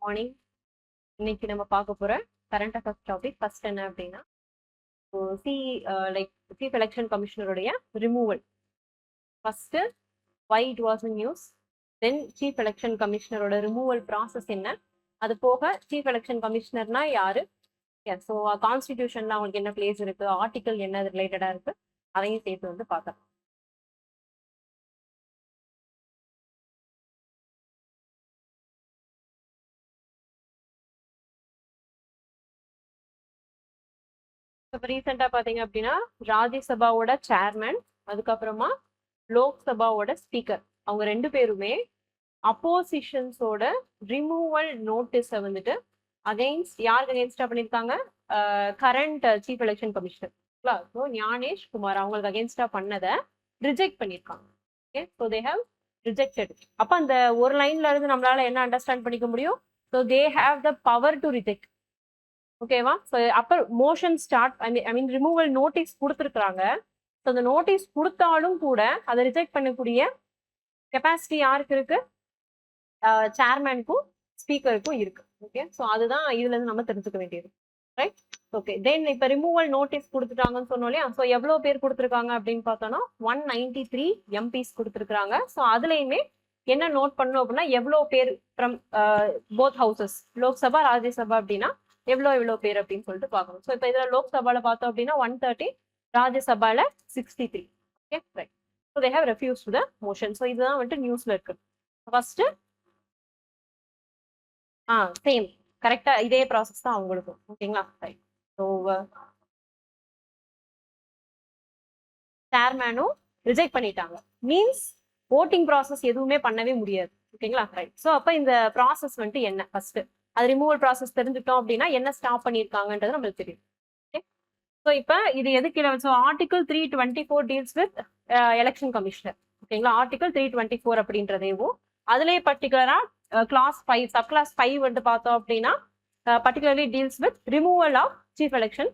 Morning. இன்னைக்கு நம்ம பார்க்க போற கரண்ட் அஃபேர்ஸ் டாபிக் ஃபர்ஸ்ட் என்ன அப்படின்னா சீஃப் எலெக்ஷன் கமிஷனருடைய removal. First why it was in news, then chief election கமிஷனரோட ரிமூவல் ப்ராசஸ் என்ன, அது போக சீஃப் எலெக்ஷன் கமிஷனர்னா யாரு, ஸோ கான்ஸ்டிடியூஷன்ல அவங்களுக்கு என்ன பிளேஸ் இருக்கு, ஆர்டிகல் என்ன ரிலேட்டடா இருக்கு, அதையும் சேர்த்து வந்து பார்க்கலாம். இப்போ ரீசெண்டாக பார்த்தீங்க அப்படின்னா ராஜ்யசபாவோட சேர்மேன், அதுக்கப்புறமா லோக்சபாவோட ஸ்பீக்கர், அவங்க ரெண்டு பேருமே அப்போசிஷன்ஸோட ரிமூவல் நோட்டீஸை வந்துட்டு யாருக்கு அகெயின்ஸ்டா பண்ணியிருக்காங்க, current chief election commissioner so Gnanesh Kumar அவங்களுக்கு அகெயின்ஸ்டா பண்ணதை ரிஜெக்ட் பண்ணியிருக்காங்க. Okay, so they have rejected. அப்போ அந்த ஒரு லைன்ல இருந்து நம்மளால என்ன அண்டர்ஸ்டாண்ட் பண்ணிக்க முடியும், so they have the power to reject. ஓகேவா, ஸோ அப்போ மோஷன் ஸ்டார்ட் ஐ மீன் ரிமூவல் நோட்டீஸ் கொடுத்துருக்குறாங்க. ஸோ அந்த நோட்டீஸ் கொடுத்தாலும் கூட அதை ரிஜெக்ட் பண்ணக்கூடிய கெப்பாசிட்டி யாருக்கு இருக்கு, சேர்மேனுக்கும் ஸ்பீக்கருக்கும் இருக்கு. ஓகே, ஸோ அதுதான் இதுல இருந்து நம்ம தெரிஞ்சுக்க வேண்டியது. Right, okay. தென் இப்போ ரிமூவல் நோட்டீஸ் கொடுத்துட்டாங்கன்னு சொன்னோம் இல்லையா, ஸோ எவ்வளோ பேர் கொடுத்துருக்காங்க அப்படின்னு பார்த்தோம்னா 193 MPs கொடுத்துருக்காங்க. ஸோ அதுலயுமே என்ன நோட் பண்ணணும் அப்படின்னா எவ்வளோ பேர் from both houses, Lok Sabha Rajya Sabha அப்படின்னா எவ்வளோ பேர் அப்படின்னு சொல்லிட்டு பார்க்கணும். ஸோ இப்போ இதில் லோக்சபால பார்த்தோம் அப்படின்னா 130, ராஜ்யசபால 63. Okay, right. So they have refused the motion. So இதுதான் வந்துட்டு நியூஸ்ல இருக்கு. ஃபர்ஸ்ட் சேம் கரெக்டா இதே ப்ராசஸ் தான் அவங்களுக்கும். ஓகேங்களா, ரைட். ஸோ சேர்மேனும் ரிஜெக்ட் பண்ணிட்டாங்க, மீன்ஸ் ஓட்டிங் ப்ராசஸ் எதுவுமே பண்ணவே முடியாது. ஓகேங்களா, ரைட். ஸோ அப்போ இந்த ப்ராசஸ் வந்துட்டு என்ன, ஃபர்ஸ்ட் அது ரிமூவல் ப்ராசஸ் தெரிஞ்சுட்டோம் அப்படின்னா என்ன ஸ்டாப் பண்ணியிருக்காங்கன்றது நம்மளுக்கு தெரியும். ஓகே, ஸோ இப்போ இது எதுக்கு, so article 324 deals with election commissioner. ஓகேங்களா, ஆர்டிகல் 324 அப்படின்றதேவும் அதுலேயே பர்டிகுலரா கிளாஸ் 5 சப் கிளாஸ் 5 வந்து பார்த்தோம் அப்படின்னா particularly deals with removal of chief election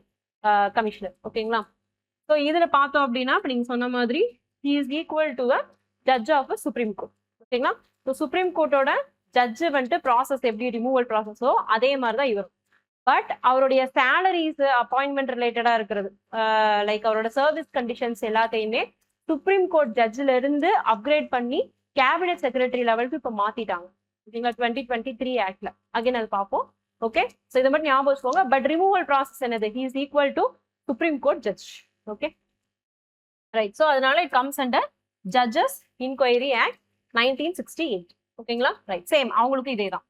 commissioner. ஓகேங்களா, ஸோ இதுல பார்த்தோம் அப்படின்னா இப்போ நீங்க சொன்ன மாதிரி he is equal to a judge of a supreme court. ஓகேங்களா, ஸோ சுப்ரீம் கோர்ட்டோட ஜட்ஜு வந்துட்டு ப்ராசஸ் எப்படி ரிமூவல் ப்ராசஸோ அதே மாதிரி தான் இவரும். பட் அவருடைய சேலரிஸ் அப்பாயின்மெண்ட் ரிலேட்டடா இருக்கிறது, லைக் அவரோட சர்வீஸ் கண்டிஷன்ஸ் எல்லாத்தையுமே சுப்ரீம் கோர்ட் ஜட்ஜில இருந்து அப்கிரேட் பண்ணி கேபினெட் செக்ரட்டரி லெவலுக்கு இப்போ மாத்திட்டாங்க. ஓகேங்களா, 2023 ஆக்ட்ல அகைன் அது பார்ப்போம். ஓகே, ஸோ இதை மட்டும் ஞாபகம் வச்சுக்கோங்க. பட் ரிமூவல் ப்ராசஸ் என்னது, he is equal to supreme court judge. Okay, right. So அதனால it comes under judges inquiry act 1968. ஓகேங்களா, ரைட். சேம் அவங்களுக்கு இதே தான்.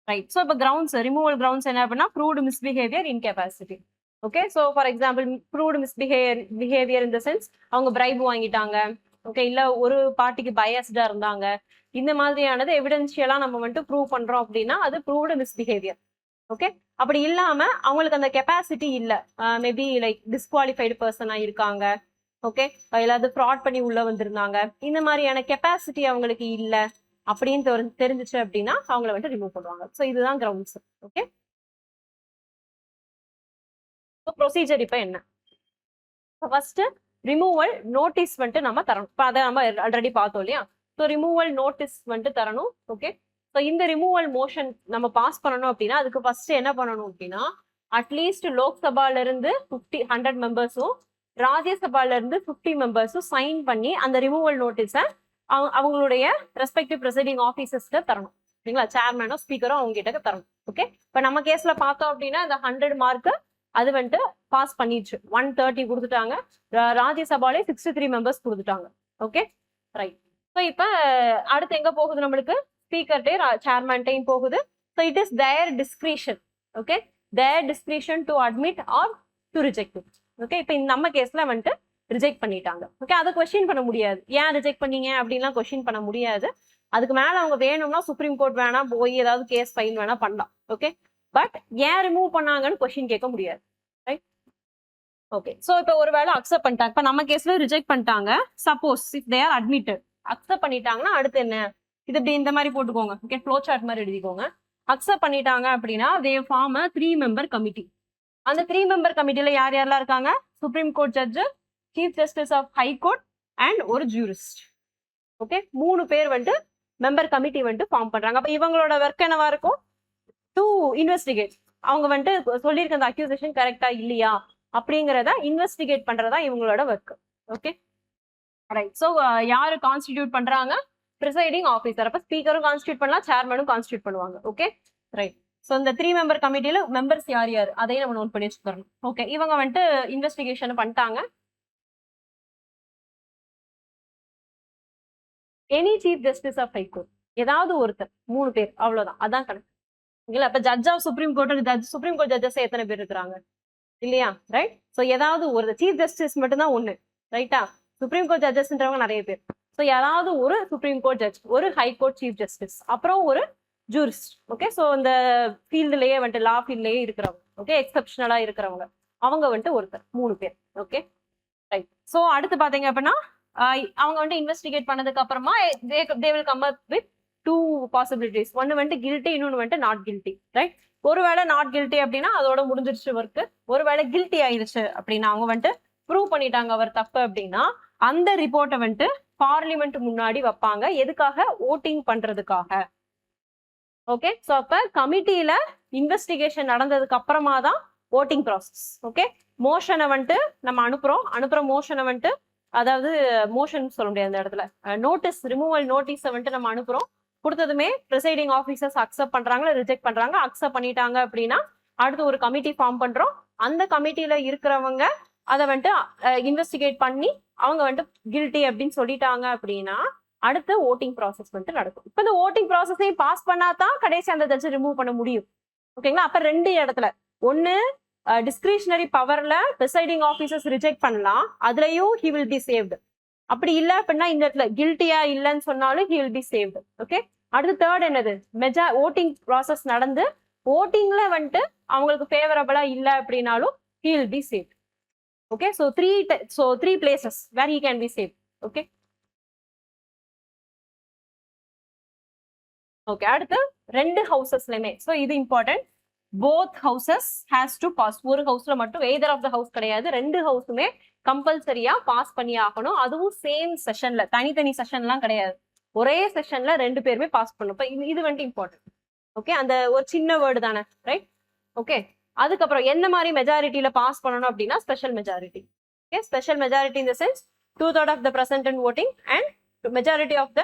ரைட். ஸோ இப்போ கிரவுண்ட்ஸ், ரிமூவல் கிரவுண்ட்ஸ் என்ன அப்படின்னா proved misbehaviour, incapacity. Okay, so for example proved misbehaviour in the sense அவங்க bribe வாங்கிட்டாங்க, ஓகே, இல்லை ஒரு பார்ட்டிக்கு பயஸ்டா இருந்தாங்க, இந்த மாதிரியானது எவிடென்ஷியலா நம்ம வந்துட்டு ப்ரூவ் பண்றோம் அப்படின்னா அது ப்ரூவ்டு மிஸ்பிஹேவியர். ஓகே, அப்படி இல்லாம அவங்களுக்கு அந்த கெப்பாசிட்டி இல்லை, மேபி லைக் டிஸ்குவாலிஃபைடு பர்சனா இருக்காங்க, ஓகே, எல்லாவது ஃப்ராட் பண்ணி உள்ள வந்திருந்தாங்க, இந்த மாதிரியான கெப்பாசிட்டி அவங்களுக்கு இல்லை அப்படின்னு தெரிஞ்சிச்சு அப்படின்னா அவங்கள வந்துட்டு ரிமூவ் பண்ணுவாங்க. ஸோ இதுதான் கிரவுண்ட்ஸ். ஓகே, ப்ரொசீஜர் இப்போ என்ன, ஃபர்ஸ்ட் ரிமூவல் நோட்டீஸ் வந்துட்டு நம்ம தரணும். இப்போ அதை நம்ம ஆல்ரெடி பார்த்தோம் இல்லையா, ஸோ ரிமூவல் நோட்டீஸ் வந்துட்டு தரணும். ஓகே, ஸோ இந்த ரிமூவல் மோஷன் நம்ம பாஸ் பண்ணணும் அப்படின்னா அதுக்கு ஃபர்ஸ்ட் என்ன பண்ணணும் அப்படின்னா அட்லீஸ்ட் லோக்சபால இருந்து 100 மெம்பர்ஸும் ராஜ்யசபால இருந்து 50 மெம்பர்ஸும் சைன் பண்ணி அந்த ரிமூவல் நோட்டீஸை அவங்களுடைய ரெஸ்பெக்டிவ் ப்ரெசைடிங் ஆஃபீஸர்ஸ்க்கு தரணும். சரிங்களா, சேர்மேனோ ஸ்பீக்கரோ அவங்க கிட்ட தரணும். ஓகே, இப்போ நம்ம கேஸ்ல பார்த்தோம் அப்படின்னா இந்த 100 மார்க்கு அது வந்துட்டு பாஸ் பண்ணிடுச்சு, 130 கொடுத்துட்டாங்க, ராஜ்யசபாலே 63 மெம்பர்ஸ் கொடுத்துட்டாங்க. Okay, right. ஸோ இப்போ அடுத்து எங்க போகுது, நம்மளுக்கு ஸ்பீக்கர்டையும் சேர்மேன்டையும் போகுது. So it is their discretion. Okay, their discretion to admit or to reject. Okay, இப்போ நம்ம கேஸ்ல வந்துட்டு ரிஜெக்ட் பண்ணிட்டாங்க. ஓகே, அதை கொஸ்டின் பண்ண முடியாது, ஏன் ரிஜெக்ட் பண்ணீங்க அப்படின்லாம் கொஸ்டின் பண்ண முடியாது. அதுக்கு மேல அவங்க வேணும்னா சுப்ரீம் கோர்ட் வேணா போய் ஏதாவது கேஸ் ஃபைல் வேணா பண்ணலாம். ஓகே, பட் ஏன் ரிமூவ் பண்ணாங்கன்னு கொஸ்டின் கேட்க முடியாது. Right, okay. ஸோ இப்போ ஒருவேளை அக்செப்ட் பண்ணிட்டாங்க, இப்போ நம்ம கேஸ்ல ரிஜெக்ட் பண்ணிட்டாங்க, suppose if they are admitted, accept பண்ணிட்டாங்கன்னா அடுத்து என்ன, இது இப்படி இந்த மாதிரி போட்டுக்கோங்க. ஓகே, ஃப்ளோ சார்ட் மாதிரி எழுதிக்கோங்க. அக்செப்ட் பண்ணிட்டாங்க அப்படின்னா they form a 3 member committee. அந்த 3 மெம்பர் கமிட்டியில யார் யாரெல்லாம் இருக்காங்க, supreme court judge, chief justice of high court and ஒரு ஜூரிஸ்ட். ஓகே, 3 பேர் வந்துட்டு மெம்பர் கமிட்டி வந்துட்டு ஃபார்ம் பண்றாங்க. அப்ப இவங்களோட ஒர்க் என்னவா இருக்கும், டு இன்வெஸ்டிகேட். அவங்க வந்துட்டு சொல்லியிருக்க அந்த அக்யூசேஷன் கரெக்டா இல்லையா அப்படிங்கிறத இன்வெஸ்டிகேட் பண்றதா இவங்களோட ஒர்க். Okay right. ஸோ யாரு கான்ஸ்டிடியூட் பண்றாங்க? Presiding officer. அப்ப ஸ்பீக்கரும் கான்ஸ்டியூட் பண்ணலாம், சேர்மனும் கான்ஸ்டியூட் பண்ணுவாங்க. Okay right. ஸோ இந்த 3 மெம்பர் கமிட்டியில மெம்பர்ஸ் யார் யார் அதையும் நம்ம நோட் பண்ணி வச்சுக்கணும். ஓகே இவங்க வந்துட்டு இன்வெஸ்டிகேஷன் பண்ணிட்டாங்க. Any chief justice of high court, ஏதாவது ஒருத்தர், 3 பேர் அவ்வளவுதான், அதான் கணக்கு. இல்ல அப்ப judge of supreme court, supreme court judges எத்தனை பேர் இருக்கிறாங்க இல்லையா? ரைட். ஸோ ஏதாவது ஒரு சீஃப் ஜஸ்டிஸ் மட்டும்தான் ஒண்ணு. ரைட்டா? சுப்ரீம் கோர்ட் ஜட்ஜஸ்ன்றவங்க நிறைய பேர். ஸோ யாராவது ஒரு சுப்ரீம் கோர்ட் ஜட்ஜ், ஒரு ஹைகோர்ட் சீஃப் ஜஸ்டிஸ், அப்புறம் ஒரு ஜூரிஸ்ட். ஓகே ஸோ இந்த ஃபீல்டுலயே வந்துட்டு லா ஃபீல்ட்லயே இருக்கிறவங்க, ஓகே எக்ஸப்ஷனலா இருக்கிறவங்க, அவங்க வந்துட்டு ஒருத்தர், 3 பேர். Okay right. ஸோ அடுத்து பாத்தீங்க அப்படின்னா அவங்க வந்துட்டு இன்வெஸ்டிகேட் பண்ணதுக்கு அப்புறமா they will come up with 2 possibilities. ஒன்னு வந்துட்டு கில்ட்டி, இன்னொன்னு வந்துட்டு நாட் கில்ட்டி. ரைட். ஒருவேளை நாட் கில்ட்டி அப்படின்னா அதோட முடிஞ்சிருச்சு ஒர்க்கு. ஒருவேளை கில்ட்டி ஆயிடுச்சு அப்படின்னா அவங்க வந்துட்டு ப்ரூவ் பண்ணிட்டாங்க அவர் தப்பு அப்படின்னா அந்த ரிப்போர்ட்டை வந்துட்டு பார்லிமெண்ட் முன்னாடி வைப்பாங்க. எதுக்காக? ஓட்டிங் பண்றதுக்காக. ஓகே ஸோ அப்ப கமிட்டியில இன்வெஸ்டிகேஷன் நடந்ததுக்கு அப்புறமா தான் ஓட்டிங் ப்ராசஸ். ஓகே மோஷனை வந்துட்டு நம்ம அனுப்புற மோஷனை வந்துட்டு, அதாவது மோஷன் சொல்ல முடியாது அந்த இடத்துல, நோட்டீஸ், ரிமூவல் நோட்டீஸை வந்துட்டு நம்ம அனுப்புறோம். கொடுத்ததுமே ப்ரிசைடிங் ஆஃபீஸர்ஸ் அக்செப்ட் பண்றாங்களா, ரிஜெக்ட் பண்றாங்க. அக்செப்ட் பண்ணிட்டாங்க அப்படின்னா அடுத்து ஒரு கமிட்டி ஃபார்ம் பண்றோம். அந்த கமிட்டியில இருக்கிறவங்க அதை வந்துட்டு இன்வெஸ்டிகேட் பண்ணி அவங்க வந்துட்டு கில்ட்டி அப்படின்னு சொல்லிட்டாங்க அப்படின்னா அடுத்து ஓட்டிங் ப்ராசஸ் வந்துட்டு நடக்கும். இப்போ இந்த ஓட்டிங் ப்ராசஸையும் பாஸ் பண்ணாதான் கடைசி அந்த ஜட்ஜ் ரிமூவ் பண்ண முடியும். ஓகேங்களா? அப்ப 2 இடத்துல, ஒன்னு டிஸ்கிரிஷனரி பவர்ல ப்ரிசைடிங் ஆஃபீஸர்ஸ் ரிஜெக்ட் பண்ணலாம், அதுலயும் ஹி வில் பி சேவ்டு. அப்படி இல்லை அப்படின்னா இந்த இடத்துல கில்ட்டியா இல்லைன்னு சொன்னாலும் he will be saved. Okay அடுத்து தேர்ட் என்னது? ஓட்டிங் ப்ராசஸ் நடந்து ஓட்டிங்ல வந்துட்டு அவங்களுக்கு ஃபேவரபிளா இல்லை அப்படின்னாலும் he will be saved. Okay, so 3 places where he can be saved. Okay. Okay, அடுத்து 2 ஹவுசஸ்லயுமே. So இது important. Both houses has to pass. ஒரு ஹவுஸ்ல மட்டும் either of the house கிடையாது, 2 ஹவுஸுமே கம்பல்சரியா பாஸ் பண்ணி ஆகணும். அதுவும் சேம் செஷன்ல, தனித்தனி செஷன்லாம் கிடையாது, ஒரே செஷன்ல 2 பேருமே பாஸ் பண்ணணும். இது வந்துட்டு இம்பார்ட்டன்ட். ஓகே அந்த ஒரு சின்ன வேர்டு தானே, ரைட்? ஓகே அதுக்கப்புறம் என்ன மாதிரி மெஜாரிட்டியில பாஸ் பண்ணணும் அப்படின்னா special majority. Okay special majority in the sense 2/3 of the present and voting and majority of the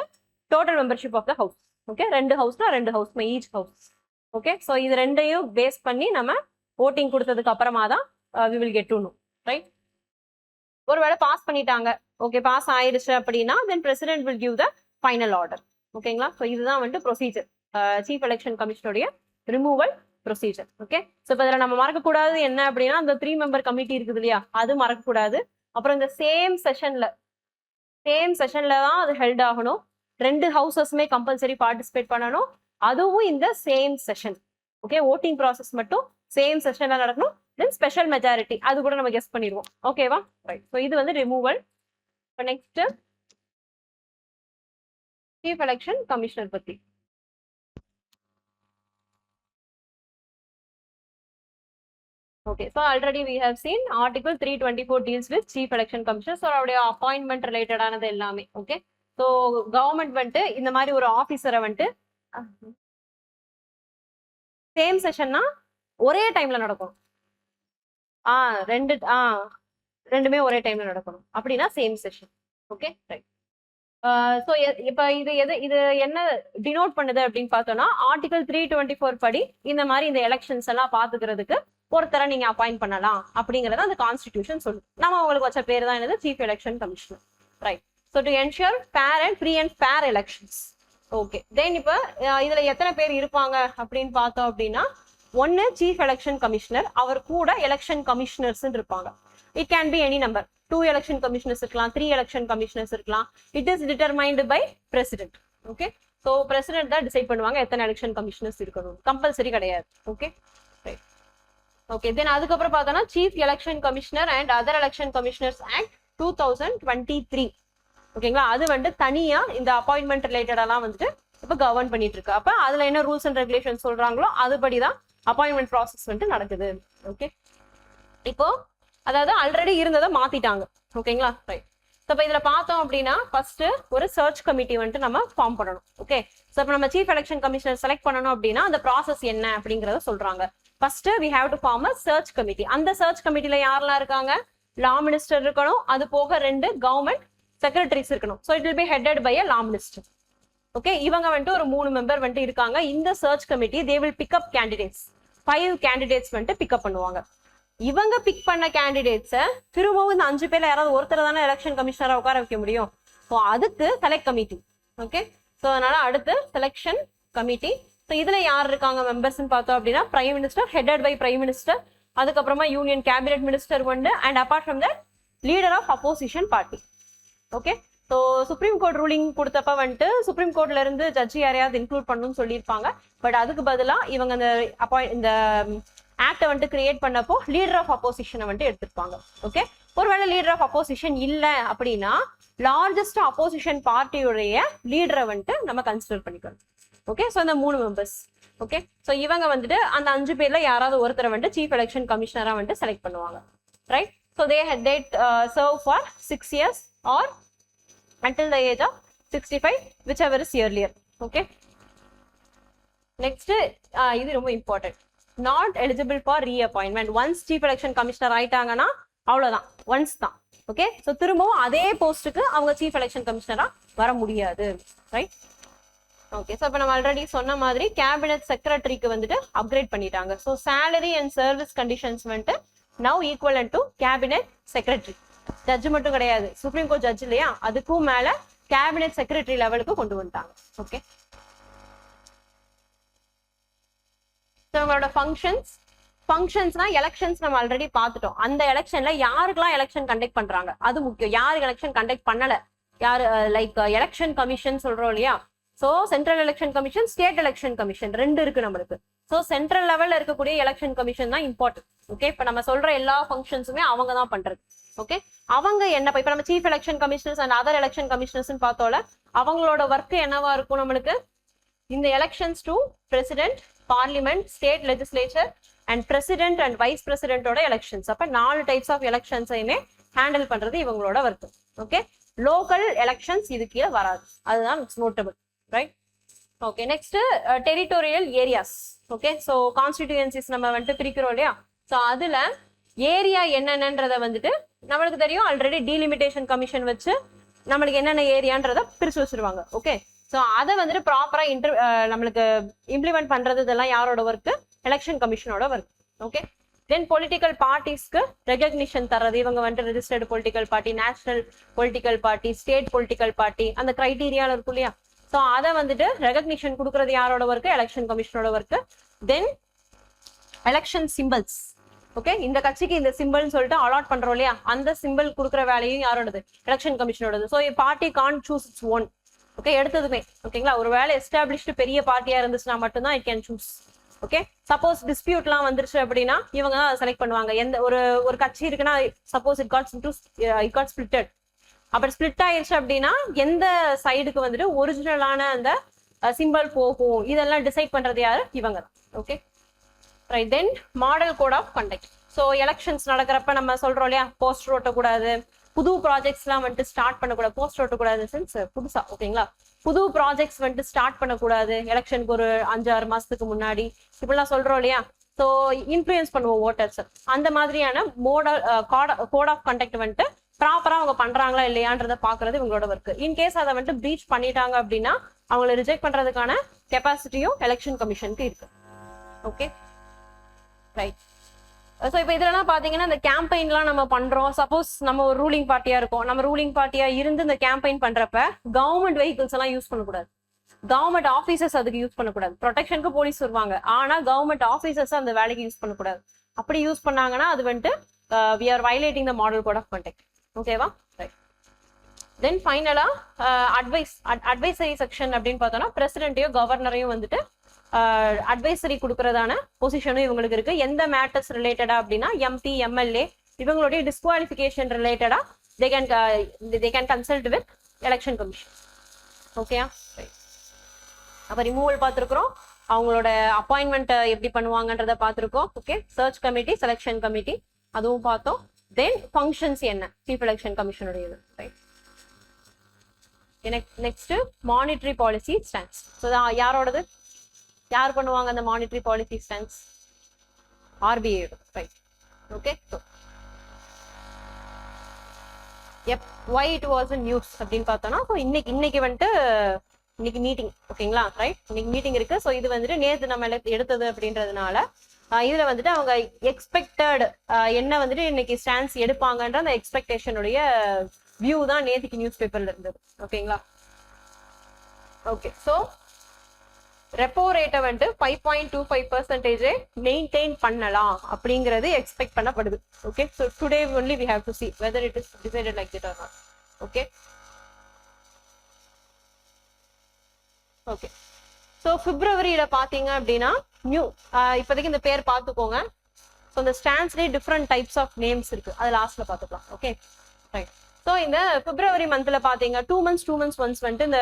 total membership of the house. Okay 2 ஹவுஸ்னா 2 house each house. Okay so இது 2ஐயும் pass பண்ணி நம்ம ஓட்டிங் கொடுத்ததுக்கு அப்புறமா தான் we will get to know. Right. ஒருவேளை pass பண்ணிட்டாங்க, ஓகே பாஸ் ஆயிடுச்சு அப்படின்னா then president will give the final order. ஓகேங்களா? ஸோ இதுதான் வந்துட்டு ப்ரொசீஜர், சீஃப் எலெக்ஷன் கமிஷனுடைய ரிமூவல் ப்ரொசீஜர். ஓகே ஸோ இப்போ இதில் நம்ம மறக்கக்கூடாது என்ன அப்படின்னா அந்த 3 மெம்பர் கமிட்டி இருக்குது இல்லையா, அது மறக்கக்கூடாது. அப்புறம் இந்த சேம் செஷன்ல தான் அது ஹெல்ட் ஆகணும். 2 ஹவுசஸ்மே கம்பல்சரி பார்ட்டிசிபேட் பண்ணணும், அதுவும் இந்த same session. Okay voting process மட்டும் சேம் செஷன்ல நடக்கணும். தென் ஸ்பெஷல் மெஜாரிட்டி அது கூட நம்ம கெஸ் பண்ணிடுவோம். ஓகேவா? ரைட். ஸோ இது வந்து ரிமூவல். இப்போ நெக்ஸ்ட் சீஃப் எலெக்ஷன் கமிஷனர் பத்தி. Okay, so already we have seen Article 324 deals with Chief Election Commissioner. So அவருடைய அப்பாயின்மெண்ட் ரிலேட்டடானது எல்லாமே. ஓகே ஸோ கவர்மெண்ட் வந்துட்டு இந்த மாதிரி ஒரு ஆஃபீஸரை வந்துட்டு சேம் செஷன்னா ஒரே டைம்ல நடக்கும். ரெண்டுமே ஒரே டைம்ல நடக்கணும் அப்படின்னா same session. Okay right. So இப்போ இது என்ன டினோட் பண்ணுது அப்படின்னு பார்த்தோம்னா ஆர்டிகல் 324 படி இந்த மாதிரி இந்த எலெக்ஷன்ஸ் எல்லாம் பாத்துக்கிறதுக்கு ஒருத்தரை நீங்க அப்பாயிண்ட் பண்ணலாம் அப்படிங்கறத அந்த கான்ஸ்டிடியூஷன் சொல்லுது. நம்ம உங்களுக்கு வச்ச பேர் தான் என்னது? Chief election commissioner. Right. So to ensure fair and free and fair elections. Okay then இப்போ இதுல எத்தனை பேர் இருப்பாங்க அப்படின்னு பார்த்தோம் அப்படின்னா, 1 சீஃப் எலெக்ஷன் கமிஷனர், அவர் கூட எலெக்ஷன் கமிஷனர்ஸ் இருப்பாங்க. It can be any number, 2 election commissioners இருக்கலாம், 3 எலெக்ஷன் கமிஷனர்ஸ் இருக்கலாம். It is determined by president. Okay so president தான் டிசைட் பண்ணுவாங்க எத்தனை எலெக்ஷன் கமிஷனர்ஸ் இருக்கணும், கம்பல்சரி கிடையாது. Okay right. ஓகே தென் அதுக்கப்புறம் பார்த்தோம்னா chief election commissioner and other election commissioners act 2023. ஓகேங்களா? அது வந்துட்டு தனியா இந்த அப்பாயின்மெண்ட் ரிலேட்டடெல்லாம் வந்துட்டு இப்போ கவர்ன் பண்ணிட்டு இருக்கு. அப்ப அதுல என்ன ரூல்ஸ் அண்ட் ரெகுலேஷன் சொல்றாங்களோ அதுபடிதான் அப்பாயின்மெண்ட் ப்ராசஸ் வந்துட்டு நடக்குது. ஓகே இப்போ அதாவது ஆல்ரெடி இருந்ததை மாத்திட்டாங்க. ஓகேங்களா? ரைட். இப்போ இதுல பார்த்தோம் அப்படின்னா ஃபர்ஸ்ட் ஒரு சர்ச் கமிட்டி வந்துட்டு நம்ம ஃபார்ம் பண்ணணும். ஓகே ஸோ இப்போ நம்ம சீஃப் எலெக்ஷன் கமிஷனர் செலக்ட் பண்ணணும் அப்படின்னா அந்த ப்ராசஸ் என்ன அப்படிங்கறத சொல்றாங்க. First we have to form a search committee. அந்த சர்ச் கமிட்டில யாரெல்லாம் இருக்காங்க? லா மினிஸ்டர் இருக்கணும், அது போக 2 கவர்மெண்ட் செக்ரட்டரிஸ் இருக்கணும். So it will be headed by a law minister. Okay, இவங்க வந்துட்டு ஒரு 3 மெம்பர் வந்துட்டு இருக்காங்க. இந்த search committee they will pick up candidates. 5 candidates வந்துட்டு பிக்அப் பண்ணுவாங்க. இவங்க பிக் பண்ண கேண்டிடேட்ஸை திரும்பவும் இந்த 5 பேர்ல யாராவது ஒருத்தர் தானே எலெக்ஷன் கமிஷனரா உட்கார வைக்க முடியும். ஸோ அதுக்கு செலக்ட் கமிட்டி. ஓகே, ஸோ அதனால அடுத்து செலெக்ஷன் கமிட்டி. ஸோ இதுல யார் இருக்காங்க மெம்பர்ஸ்ன்னு பார்த்தோம் அப்படின்னா prime minister, headed by prime minister, அதுக்கப்புறமா யூனியன் கேபினெட் மினிஸ்டர் ஒன்று, and apart from that leader of opposition party. Okay, so supreme court ruling கொடுத்தப்ப வந்துட்டு சுப்ரீம் கோர்ட்ல இருந்து ஜட்ஜி யாரையாவது இன்க்ளூட் பண்ணணும்னு சொல்லியிருப்பாங்க. பட் அதுக்கு பதிலாக இவங்க இந்த ஆக்டை வந்துட்டு கிரியேட் பண்ணப்போ லீடர் ஆஃப் அப்போசிஷனை வந்துட்டு எடுத்துருப்பாங்க. ஓகே, ஒருவேளை லீடர் ஆஃப் அப்போசிஷன் இல்லை அப்படின்னா லார்ஜஸ்ட் அப்போசிஷன் பார்ட்டியுடைய லீடரை வந்துட்டு நம்ம கன்சிடர் பண்ணிக்கணும். ஓகே, ஸோ இந்த 3 மெம்பர்ஸ். ஓகே, ஸோ இவங்க வந்துட்டு அந்த 5 பேர்ல யாராவது ஒருத்தரை வந்துட்டு சீஃப் எலெக்ஷன் கமிஷனரா வந்துட்டு செலக்ட் பண்ணுவாங்க. Right, so they serve for 6 years or until the age of 65, whichever is earlier. Okay, next இது ரொம்ப important, not eligible for reappointment. once chief election commissioner ஆயிட்டாங்கன்னா அவ்வளவுதான், once தான். ஓகே, ஸோ திரும்பவும் அதே போஸ்ட்டுக்கு அவங்க சீஃப் எலெக்ஷன் கமிஷனரா வர முடியாது. Right, okay. ஸோ இப்போ நம்ம ஆல்ரெடி சொன்ன மாதிரி கேபினெட் செக்ரட்டரிக்கு வந்துட்டு அப்கிரேட் பண்ணிட்டாங்க. So salary and service conditions வந்துட்டு now equal to cabinet secretary. Judge மட்டும் கிடையாது, சுப்ரீம் கோர்ட் ஜட்ஜ் இல்லையா, அதுக்கும் மேல கேபினெட் செக்ரட்டரி லெவலுக்கு கொண்டு வந்துட்டாங்க. ஓகே, உங்களோட ஃபங்க்ஷன்ஸ்னா எலெக்ஷன்ஸ் நம்ம ஆல்ரெடி பார்த்துட்டோம். அந்த எலெக்ஷன்ல யாருக்கெல்லாம் எலெக்ஷன் கண்டக்ட் பண்றாங்க அது முக்கியம். யாருக்கு எலெக்ஷன் கண்டக்ட் பண்ணல, யாரு லைக் எலெக்ஷன் கமிஷன் சொல்றோம் இல்லையா. So central election commission, state election commission 2 இருக்கு நம்மளுக்கு. ஸோ சென்ட்ரல் லெவல்ல இருக்கக்கூடிய எலெக்ஷன் கமிஷன் தான் இம்பார்ட்டன்ட். ஓகே, இப்போ நம்ம சொல்ற எல்லா ஃபங்க்ஷன்ஸுமே அவங்க தான் பண்றது. ஓகே, அவங்க என்ன இப்ப நம்ம chief election commissioners and other election commissioners பார்த்தோம்ல, அவங்களோட ஒர்க் என்னவா இருக்கும் நம்மளுக்கு? இந்த elections to president, parliament, state legislature and president and vice பிரசிடென்ட்டோட எலெக்ஷன்ஸ். அப்ப 4 டைப்ஸ் ஆஃப் எலெக்ஷன்ஸையுமே ஹேண்டில் பண்றது இவங்களோட ஒர்க். ஓகே, லோக்கல் எலெக்ஷன்ஸ் இது கீழே வராது, அதுதான் notable. Right, okay. Next territorial areas. Okay, so constituencies நம்ம வந்துட்டு பிரிக்கிறோம் இல்லையா. ஸோ அதுல ஏரியா என்னென்னன்றத வந்துட்டு நம்மளுக்கு தெரியும். ஆல்ரெடி டீலிமிட்டேஷன் கமிஷன் வச்சு நம்மளுக்கு என்னென்ன ஏரியான்றத பிரிச்சு வச்சிருவாங்க. ஓகே, ஸோ அதை வந்துட்டு ப்ராப்பரா நம்மளுக்கு இம்ப்ளிமெண்ட் பண்றது இதெல்லாம் யாரோட ஒர்க்? எலெக்ஷன் கமிஷனோட ஒர்க். ஓகே, தென் பொலிட்டிக்கல் பார்ட்டிஸ்க்கு ரெகக்னிஷன் தர்றது. இவங்க வந்துட்டு registered political party, national political party, state political party, அந்த கிரைட்டீரியால இருக்கும் இல்லையா. ஸோ அதை வந்துட்டு ரெகக்னிஷன் கொடுக்கறது யாரோட ஒர்க்? எலெக்ஷன் கமிஷனோட work. Then election symbols. Okay, இந்த கட்சிக்கு இந்த சிம்பிள்னு சொல்லிட்டு அலாட் பண்றோம் இல்லையா, அந்த சிம்பிள் கொடுக்குற வேலையும் யாரோடது? எலெக்ஷன் கமிஷனோடது. So party can choose its own. Okay, எடுத்ததுமே ஓகேங்களா, ஒரு வேலை எஸ்டாப்ளிஷ்டு பெரிய பார்ட்டியா இருந்துச்சுன்னா மட்டும்தான் it can choose. Okay, suppose டிஸ்பியூட்லாம் வந்துருச்சு அப்படின்னா இவங்க தான் செலக்ட் பண்ணுவாங்க. எந்த ஒரு கட்சி இருக்குன்னா சப்போஸ் இட் காட் ஸ்பிளிட்டட், அப்படி ஸ்பிளிட் ஆயிடுச்சு அப்படின்னா எந்த சைடுக்கு வந்துட்டு ஒரிஜினலான அந்த சிம்பிள் போகும், இதெல்லாம் டிசைட் பண்றது யாரு? இவங்க தான். Okay, right. Then model code of conduct. So elections நடக்கிறப்ப நம்ம சொல்றோம் இல்லையா, போஸ்டர் ஓட்டக்கூடாது, புது ப்ராஜெக்ட்ஸ்லாம் வந்துட்டு ஸ்டார்ட் பண்ணக்கூடாது, போஸ்டர் ஓட்டக்கூடாது சென்ஸ் புதுசா. ஓகேங்களா, புது ப்ராஜெக்ட்ஸ் வந்துட்டு ஸ்டார்ட் பண்ணக்கூடாது எலெக்ஷனுக்கு ஒரு 5-6 மாசத்துக்கு முன்னாடி, இப்படிலாம் சொல்றோம் இல்லையா. ஸோ இன்ஃப்ளூயன்ஸ் பண்ணுவோம் ஓட்டர்ஸ். அந்த மாதிரியான கோட் ஆஃப் கண்டக்ட் வந்துட்டு ப்ராப்பரா அவங்க பண்றாங்களா இல்லையான்றத பாக்குறது இவங்களோட ஒர்க். இன்கேஸ் அதை வந்துட்டு பிரீச் பண்ணிட்டாங்க அப்படின்னா அவங்களை ரிஜெக்ட் பண்றதுக்கான கெப்பாசிட்டியும் எலெக்ஷன் கமிஷனுக்கு இருக்கு. Okay, right. ஸோ இப்போ இதெல்லாம் பாத்தீங்கன்னா இந்த கேம்பெயின்லாம் நம்ம பண்றோம். சப்போஸ் நம்ம ஒரு ரூலிங் பார்ட்டியா இருக்கோம், நம்ம ரூலிங் பார்ட்டியா இருந்து இந்த கேம்பெயின் பண்றப்ப கவர்மெண்ட் வெஹிக்கிள்ஸ் எல்லாம் யூஸ் பண்ணக்கூடாது, கவர்மெண்ட் ஆஃபீஸர்ஸ் அதுக்கு யூஸ் பண்ணக்கூடாது. ப்ரொடெக்ஷனுக்கு போலீஸ் வருவாங்க, ஆனா கவர்மெண்ட் ஆஃபீஸர்ஸ் அந்த வேலைக்கு யூஸ் பண்ணக்கூடாது. அப்படி யூஸ் பண்ணாங்கன்னா அது வந்துட்டு we are violating the model code of conduct. ஓகேவா, ரைட். தென் ஃபைனலா அட்வைசரி செக்ஷன் அப்படின்னு பார்த்தோம்னா பிரசிடென்ட்டையும் கவர்னரையும் வந்துட்டு அட்வைசரி கொடுக்கறதான பொசிஷனும் இவங்களுக்கு இருக்கு. எந்த மேட்டர்ஸ் ரிலேட்டடா அப்படின்னா எம்பி, எம்எல்ஏ இவங்களுடைய டிஸ்குவாலிஃபிகேஷன் ரிலேட்டடா they can consult with election commission. ஓகேயா, அப்ப ரிமூவல் பார்த்துருக்குறோம், அவங்களோட அப்பாயின்மெண்ட் எப்படி பண்ணுவாங்கன்றத பார்த்துருக்கோம். Okay, search committee, selection committee அதுவும் பார்த்தோம். தென் ஃபங்க்ஷன்ஸ் என்ன சீஃப் எலெக்ஷன் கமிஷனுடையது. Right, next monetary policy stance. So யாரோடது, யார் பண்ணுவாங்க அந்த monetary policy stance? RBI. Right. Okay. So why it was a news அப்படின்னு பார்த்தோம்னா, ஸோ இன்னைக்கு வந்துட்டு இன்னைக்கு மீட்டிங், ஓகேங்களா, ரைட், இன்னைக்கு மீட்டிங் இருக்கு. ஸோ இது வந்துட்டு நேற்று நம்ம எடுத்தது அப்படின்றதுனால இதுல வந்துட்டு அவங்க எக்ஸ்பெக்டட் என்ன வந்துட்டு இன்னைக்கு ஸ்டான்ஸ் எடுப்பாங்கன்ற அந்த எக்ஸ்பெக்டேஷனுடைய வியூ தான் நேற்றுக்கு நியூஸ் பேப்பர்ல இருந்தது. ஓகேங்களா. ஓகே. ஸோ ரெப்போ ரேட்டை வந்துட்டு 5.25% மெயின்டைன் பண்ணலாம் அப்படிங்கிறது எக்ஸ்பெக்ட் பண்ணப்படுது. Okay. So today only we have to see whether it is decided like that or not. Okay. Okay. So பிப்ரவரியில பாத்தீங்க அப்படின்னா இப்போதைக்கு இந்த பேர் பார்த்துக்கோங்க. ஸோ இந்த ஸ்டான்ஸ்லேயே டிஃப்ரெண்ட் டைப்ஸ் ஆஃப் நேம்ஸ் இருக்கு, அது லாஸ்ட்ல பார்த்துக்கலாம். Okay, right. ஸோ இந்த பிப்ரவரி மந்த்ல பாத்தீங்க 2 months ஒன்ஸ் வந்துட்டு இந்த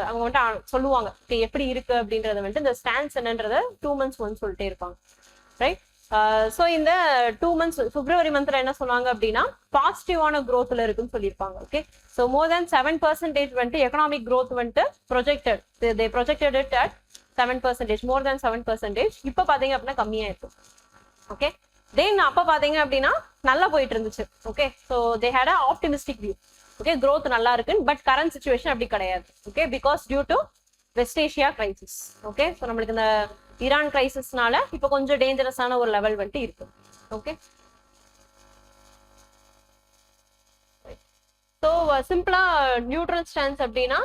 அவங்க வந்துட்டு சொல்லுவாங்க எப்படி இருக்கு அப்படின்றத வந்துட்டு இந்த ஸ்டான்ஸ் என்னன்றத 2 months ஒன்ஸ் சொல்லிட்டே இருப்பாங்க. ரைட். ஸோ இந்த 2 months பிப்ரவரி மந்த்ல என்ன சொன்னாங்க அப்படின்னா பாசிட்டிவான growthல இருக்குன்னு சொல்லியிருப்பாங்க. ஓகே. ஸோ மோர் தேன் 7% வந்துட்டு எக்கனாமிக் growth வந்துட்டு projected, they projected it at 7%, more than 7%. இப்போ பாத்தீங்க அப்படின்னா கம்மியா இருக்கும். ஓகே. தென் அப்ப பாத்தீங்க அப்படின்னா நல்லா போயிட்டு இருந்துச்சு. Okay. So they had a optimistic view. Okay, growth நல்லா இருக்கு. பட் கரண்ட் சிச்சுவேஷன் அப்படி கிடையாது. Okay, because due to West Asia crisis. Okay. So நம்மளுக்கு இந்த ஈரான் கிரைசிஸ்னால இப்போ கொஞ்சம் டேஞ்சரஸான ஒரு லெவல் வந்துட்டு இருக்கு. ஓகே. ஸோ சிம்பிளா நியூட்ரல் ஸ்டான்ஸ் அப்படின்னா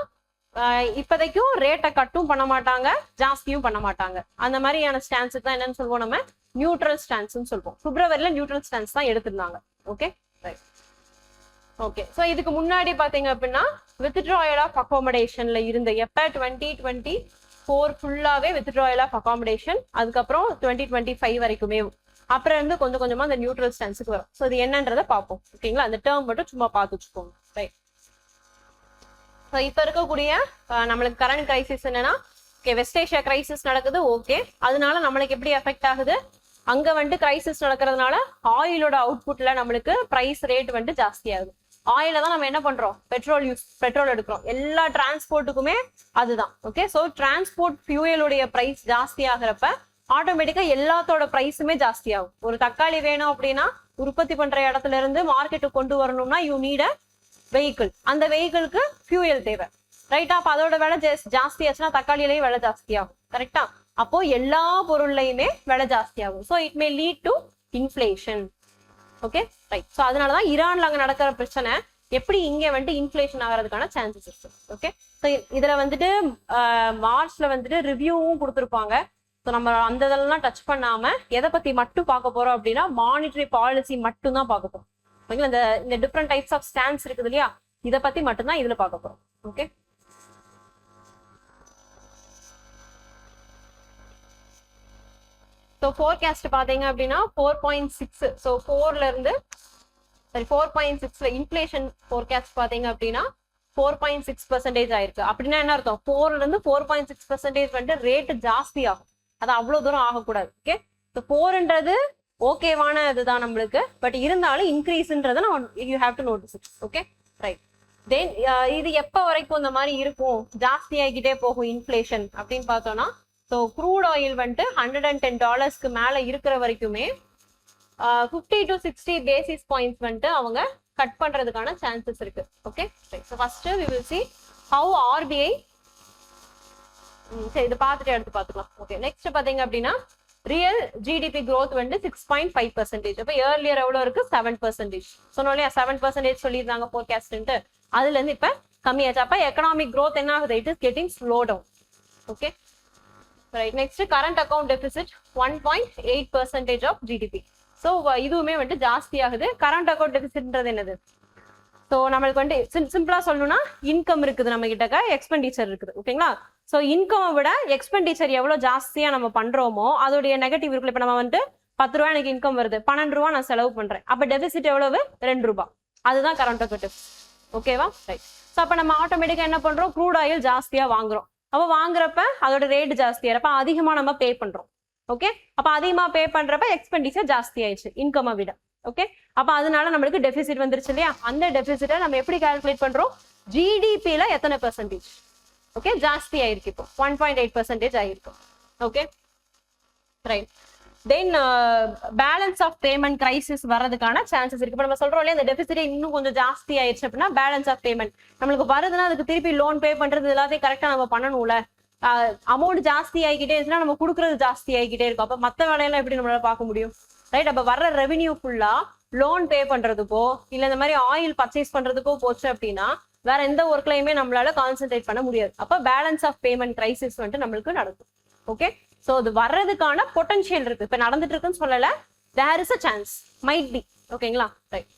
இப்போதைக்கும் ரேட்டை கட்டும் பண்ண மாட்டாங்க, ஜாஸ்தியும் பண்ண மாட்டாங்க. அந்த மாதிரியான ஸ்டான்ஸுக்கு தான் என்னன்னு சொல்லுவோம், நம்ம நியூட்ரல் ஸ்டான்ஸ்னு சொல்லுவோம். பிப்ரவரியில நியூட்ரல் ஸ்டான்ஸ் தான் எடுத்திருந்தாங்க. Okay, right. ஓகே. ஸோ இதுக்கு முன்னாடி பாத்தீங்க அப்படின்னா withdrawal ஆஃப் அகாமடேஷன்ல இருந்த எப்ப 2024 ஃபுல்லாவே withdrawal ஆஃப் அகாமடேஷன், அதுக்கப்புறம் 2025 வரைக்குமே, அப்புறம் இருந்து கொஞ்சம் கொஞ்சமா அந்த நியூட்ரல் ஸ்டான்ஸுக்கு வரும். ஸோ இது என்னன்றதை பார்ப்போம். ஓகேங்களா. அந்த டேர்ம் மட்டும் சும்மா பார்த்து வச்சுக்கோங்க. ரைட். ஸோ இப்போ இருக்கக்கூடிய நம்மளுக்கு கரண்ட் கிரைசிஸ் என்னன்னா, ஓகே, வெஸ்ட் ஏஷியா கிரைசிஸ் நடக்குது. ஓகே, அதனால நம்மளுக்கு எப்படி எஃபெக்ட் ஆகுது, அங்க வந்துட்டு கிரைசிஸ் நடக்கிறதுனால ஆயிலோட அவுட்புட்ல நம்மளுக்கு பிரைஸ் ரேட் வந்துட்டு ஜாஸ்தி ஆகுது. ஆயில தான் நம்ம என்ன பண்றோம், பெட்ரோல் எடுக்கிறோம். எல்லா டிரான்ஸ்போர்ட்டுக்குமே அதுதான். ஓகே. ஸோ டிரான்ஸ்போர்ட் ஃபியூயலுடைய பிரைஸ் ஜாஸ்தி ஆகிறப்ப ஆட்டோமேட்டிக்கா எல்லாத்தோட பிரைஸுமே ஜாஸ்தி ஆகும். ஒரு தக்காளி வேணும் அப்படின்னா உற்பத்தி பண்ற இடத்துல இருந்து மார்க்கெட்டுக்கு கொண்டு வரணும்னா யூ நீட் அ வெஹிக்கிள். அந்த வெஹிக்கிளுக்கு ஃபியூயல் தேவை. ரைட்டா. அப்ப அதோட விலை ஜாஸ்தி ஆச்சுன்னா தக்காளியிலேயே விலை ஜாஸ்தி ஆகும். கரெக்டா. அப்போ எல்லா பொருள்லையுமே விலை ஜாஸ்தி ஆகும். So it May lead to inflation. Okay, right. So அதனாலதான் ஈரான்ல அங்க நடக்கிற பிரச்சனை எப்படி இங்க வந்துட்டு இன்ஃபிளேஷன் ஆகிறதுக்கான சான்சஸ் இருக்கு. ஓகே. ஸோ இதுல வந்துட்டு மார்ச்ல வந்துட்டு ரிவ்யூவும் கொடுத்துருப்பாங்க. ஸோ நம்ம அந்த இதெல்லாம் டச் பண்ணாம எதை பத்தி மட்டும் பார்க்க போறோம் அப்படின்னா மானிட்டரி பாலிசி மட்டும் தான் பார்க்க போறோம். ஓகேங்களா. இந்த டிஃப்ரெண்ட் டைப்ஸ் ஆஃப் ஸ்டான்ஸ் இருக்குது இல்லையா, இதை பத்தி மட்டும்தான் இதுல பார்க்க போறோம். ஓகே. ஸோ ஃபோர்காஸ்ட் பாத்தீங்க அப்படின்னா 4.6. ஸோ 4ல இருந்து 4.6ல இன்ஃபிளேஷன் ஃபோர்காஸ்ட் பாத்தீங்க அப்படின்னா 4.6% ஆயிருக்கு. அப்படின்னா என்ன அர்த்தம், 4ல இருந்து 4.6% வந்துட்டு ரேட் ஜாஸ்தி ஆகும். அது அவ்வளவு தூரம் ஆகக்கூடாது. ஓகே. ஸோ 4ன்றது ஓகேவான இதுதான் நம்மளுக்கு. பட் இருந்தாலும் இன்க்ரீஸ்ன்றதை you have to notice it. Okay, right. Then இது எப்போ வரைக்கும் இந்த மாதிரி இருக்கும், ஜாஸ்தி ஆகிக்கிட்டே போகும் இன்ஃபிளேஷன் அப்படின்னு பார்த்தோம்னா, ஸோ க்ரூட் ஆயில் வந்துட்டு $110 மேல இருக்கிற வரைக்குமே 50 to 60 பேசிஸ் பாயிண்ட்ஸ் வந்துட்டு அவங்க கட் பண்றதுக்கான சான்சஸ் இருக்கு. Okay, right. So first we will see how RBI சரி இதை பார்த்துட்டு எடுத்து பார்த்துக்கலாம். ஓகே, நெக்ஸ்ட் பாத்தீங்க அப்படின்னா ரியல் ஜிடிபி growth வந்து 6.5%. அப்போ ஏர்லியர் எவ்வளோ இருக்கு, 7%. சொன்னோம் இல்லையா 7% சொல்லியிருந்தாங்க ஃபோர்காஸ்ட்ன்ட்டு, அதுல இருந்து இப்ப கம்மியாச்சு. அப்ப எக்கனாமிக் growth என்ன ஆகுது, it is getting slow down. Okay, right. Next current account deficit 1.8% of GDP. So இதுவுமே வந்துட்டு ஜாஸ்தி ஆகுது. கரண்ட் அக்கௌண்ட் டெபிசிட்ன்றது என்னது, ஸோ நம்மளுக்கு வந்துட்டு சிம்பிளா சொல்லணும்னா இன்கம் இருக்குது நம்ம கிட்ட, எக்ஸ்பெண்டிச்சர் இருக்குது. ஓகேங்களா. ஸோ இன்கம் விட எக்ஸ்பெண்டிச்சர் எவ்வளவு ஜாஸ்தியா நம்ம பண்றோமோ அதோடைய நெகட்டிவ் இருக்குல்ல. இப்ப நம்ம வந்துட்டு 10 ரூபாய் எனக்கு இன்கம் வருது, 12 ரூபாய் நான் செலவு பண்றேன். அப்ப டெபிசிட் எவ்வளவு, 2 ரூபாய். அதுதான் கரண்ட் அக்கௌண்ட் டெபிசிட். ஓகேவா, ரைட். ஸோ அப்ப நம்ம ஆட்டோமேட்டிக்கா என்ன பண்றோம், க்ரூட் ஆயில் ஜாஸ்தியா வாங்குறோம். அப்ப வாங்குறப்ப அதோட ரேட் ஜாஸ்தியா இருப்ப அதிகமா நம்ம பே பண்றோம். ஓகே, அப்ப அதிகமா பே பண்றப்ப எக்ஸ்பெண்டிச்சர் ஜாஸ்தி ஆயிடுச்சு இன்கம் விட. ஓகே, அப்ப அதனால நம்மளுக்கு டெபிசிட் வந்துருச்சு இல்லையா. அந்த டெபிசிட்டை நம்ம எப்படி கால்குலேட் பண்றோம், ஜிடிபில எத்தனை பெர்சன்டேஜ்? ஓகே, ஜாஸ்தி ஆயிருக்கு. இப்போ 1.8% ஆயிருக்கு. Okay, right. Then balance of payment crisis வர்றதுக்கான சான்சஸ் இருக்கு. இப்போ நம்ம சொல்றோம் இல்லையா, இந்த டெபிசிட் இன்னும் கொஞ்சம் ஜாஸ்தி ஆயிடுச்சு அப்படின்னா பேலன்ஸ் ஆஃப் பேமெண்ட் நம்மளுக்கு வருதுன்னா அதுக்கு திருப்பி லோன் பே பண்றது எல்லாத்தையும் கரெக்டா நம்ம பண்ணணும்ல. அமௌண்ட் ஜாஸ்தி ஆகிக்கிட்டே இருந்துச்சுன்னா நம்ம கொடுக்கறது ஜாஸ்தி ஆகிக்கிட்டே இருக்கும். அப்ப மற்ற வேலையெல்லாம் எப்படி நம்மளால பார்க்க முடியும்? ரைட். அப்ப வர்ற ரெவென்யூ ஃபுல்லா லோன் பே பண்றதுக்கோ இல்ல இந்த மாதிரி ஆயில் பர்ச்சேஸ் பண்றதுக்கோ போச்சு அப்படின்னா வேற எந்த ஒர்க்லயுமே நம்மளால கான்சென்ட்ரேட் பண்ண முடியாது. அப்ப பேலன்ஸ் ஆஃப் பேமெண்ட் கிரைசிஸ் வந்துட்டு நம்மளுக்கு நடக்கும். ஓகே, சோ இது வர்றதுக்கான பொட்டன்ஷியல் இருக்கு. இப்ப நடந்துட்டு இருக்குன்னு சொல்லல, there is a chance, might be. ஓகேங்களா, ரைட்.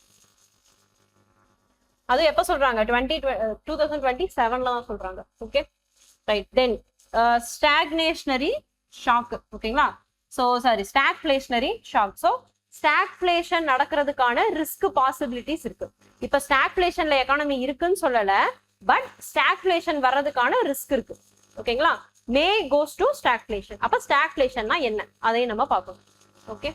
அது எப்ப சொல்றாங்க? 2027 தான் சொல்றாங்க. Okay, right. Then stagnationary shock. ஓகேங்களா, so sorry, stagflationary shock. So stagflation நடக்கிறதுக்கான ரிஸ்க் பாசிபிலிட்டிஸ் இருக்கு. இப்ப ஸ்டாக்ஃப்ளேஷன்ல எக்கானமி இருக்குன்னு சொல்லல, பட் ஸ்டாக்ஃப்ளேஷன் வர்றதுக்கான ரிஸ்க் இருக்கு. ஓகேங்களா, மே கோஸ் டு ஸ்டாக்ஃப்ளேஷன். அப்ப ஸ்டாக்ஃப்ளேஷன்னா என்ன அதையும் நம்ம பார்க்கணும். ஓகே,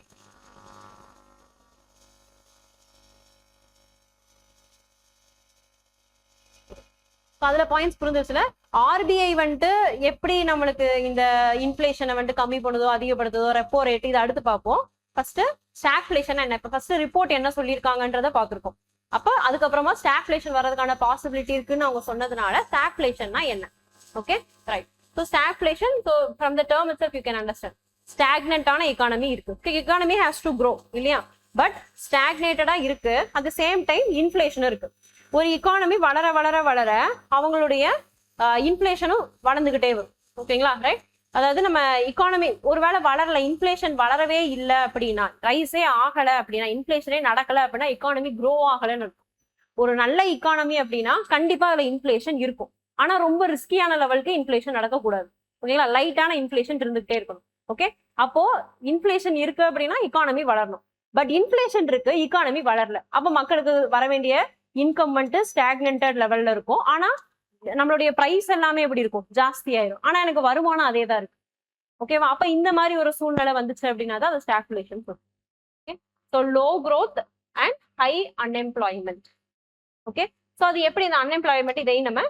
அதுல பாயிண்ட்ஸ் புரிஞ்சிருச்சுல. ஆர்பிஐ வந்துட்டு எப்படி நம்மளுக்கு இந்த இன்ஃபிளேஷனை வந்துட்டு கம்மி பண்ணுதோ அதிகப்படுத்துதோ, ரெப்போ ரேட், இதை அடுத்து பார்ப்போம். ஃபர்ஸ்ட் ஸ்டாக்ஃப்ளேஷன் என்ன, இப்ப ஃபர்ஸ்ட் ரிப்போர்ட் என்ன சொல்லியிருக்காங்கன்றத பார்த்திருக்கோம். அப்ப அதுக்கப்புறமா ஸ்டாக்ஃப்ளேஷன் வர்றதுக்கான பாசிபிலிட்டி இருக்குன்னு அவங்க சொன்னதுனால ஸ்டாக்ஃப்ளேஷன்னா என்ன. Okay, right. So stagflation, so from the term itself you can understand. ஸ்டாக்னன்டான எக்கானமி இருக்கு, எக்கானமி ஹேஸ் டு க்ரோ இல்லையா, பட் ஸ்டாக்னேட்டடா இருக்கு. At the same time inflation இருக்கு. ஒரு எக்கானமி வளர வளர வளர அவங்களுடைய இன்ஃபிளேஷனும் வளர்ந்துகிட்டே வரும். ஓகேங்களா, ரைட். அதாவது நம்ம எக்கானமி ஒருவேளை வளரல, இன்ஃபிளேஷன் வளரவே இல்லை அப்படின்னா, ரைஸே ஆகலை அப்படின்னா, இன்ஃபிளேஷனே நடக்கல அப்படின்னா எக்கானமி க்ரோ ஆகலைன்னு இருக்கும். ஒரு நல்ல எக்கானமி அப்படின்னா கண்டிப்பா அதுல இன்ஃபிளேஷன் இருக்கும். ஆனா ரொம்ப ரிஸ்கியான லெவலுக்கு இன்ஃபிளேஷன் நடக்கக்கூடாது. ஓகேங்களா, லைட்டான இன்ஃபிளேஷன் இருந்துகிட்டே இருக்கணும். ஓகே, அப்போ இன்ஃபிளேஷன் இருக்கு அப்படின்னா எக்கானமி வளரணும். பட் இன்ஃபிளேஷன் இருக்கு, எக்கானமி வளரல, அப்ப மக்களுக்கு வர வேண்டிய இன்கம் வந்துட்டு ஸ்டாக்னன்டட் லெவல்ல இருக்கும். ஆனா நம்மளுடைய பிரைஸ் எல்லாமே எப்படி இருக்கும்? ஜாஸ்தி ஆயிரும். ஆனா எனக்கு வருமானம் அதே தான் இருக்கு. ஓகேவா, அப்ப இந்த மாதிரி ஒரு சூழ்நிலை வந்துச்சு அப்படின்னா தான் அது ஸ்டாக்ஃப்ளேஷன் சொல்லுவோம். Okay, so low growth and high unemployment. Okay, so அது எப்படி இந்த அன்எம்ப்ளாய்மெண்ட் இதையும் நம்ம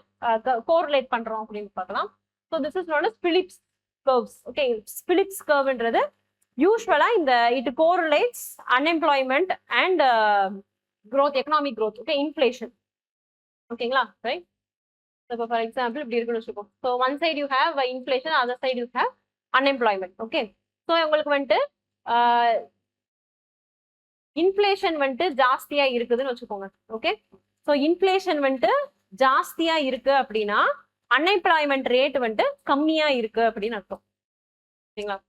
கோரிலேட் பண்றோம் அப்படின்னு பார்க்கலாம். So this is known as Phillips curves. Okay, Phillips கர்வ்ன்றது யூஸ்வலா இந்த it correlates unemployment and growth, economic growth. Okay, inflation. ஓகேங்களா, ரைட். இப்போ ஃபார் எக்ஸாம்பிள் இப்படி இருக்குன்னு வச்சுக்கோ. So one side you have inflation, other side you have unemployment. Okay, so உங்களுக்கு வந்துட்டு இன்ஃபிளேஷன் வந்துட்டு ஜாஸ்தியா இருக்குதுன்னு வச்சுக்கோங்க. ஓகே, ஸோ இன்ஃபிளேஷன் வந்துட்டு ஜாஸ்தியா இருக்கு அப்படின்னா அன்எம்ப்ளாய்மெண்ட் ரேட் வந்துட்டு கம்மியா இருக்கு அப்படின்னு அர்த்தம். ஓகேங்களா,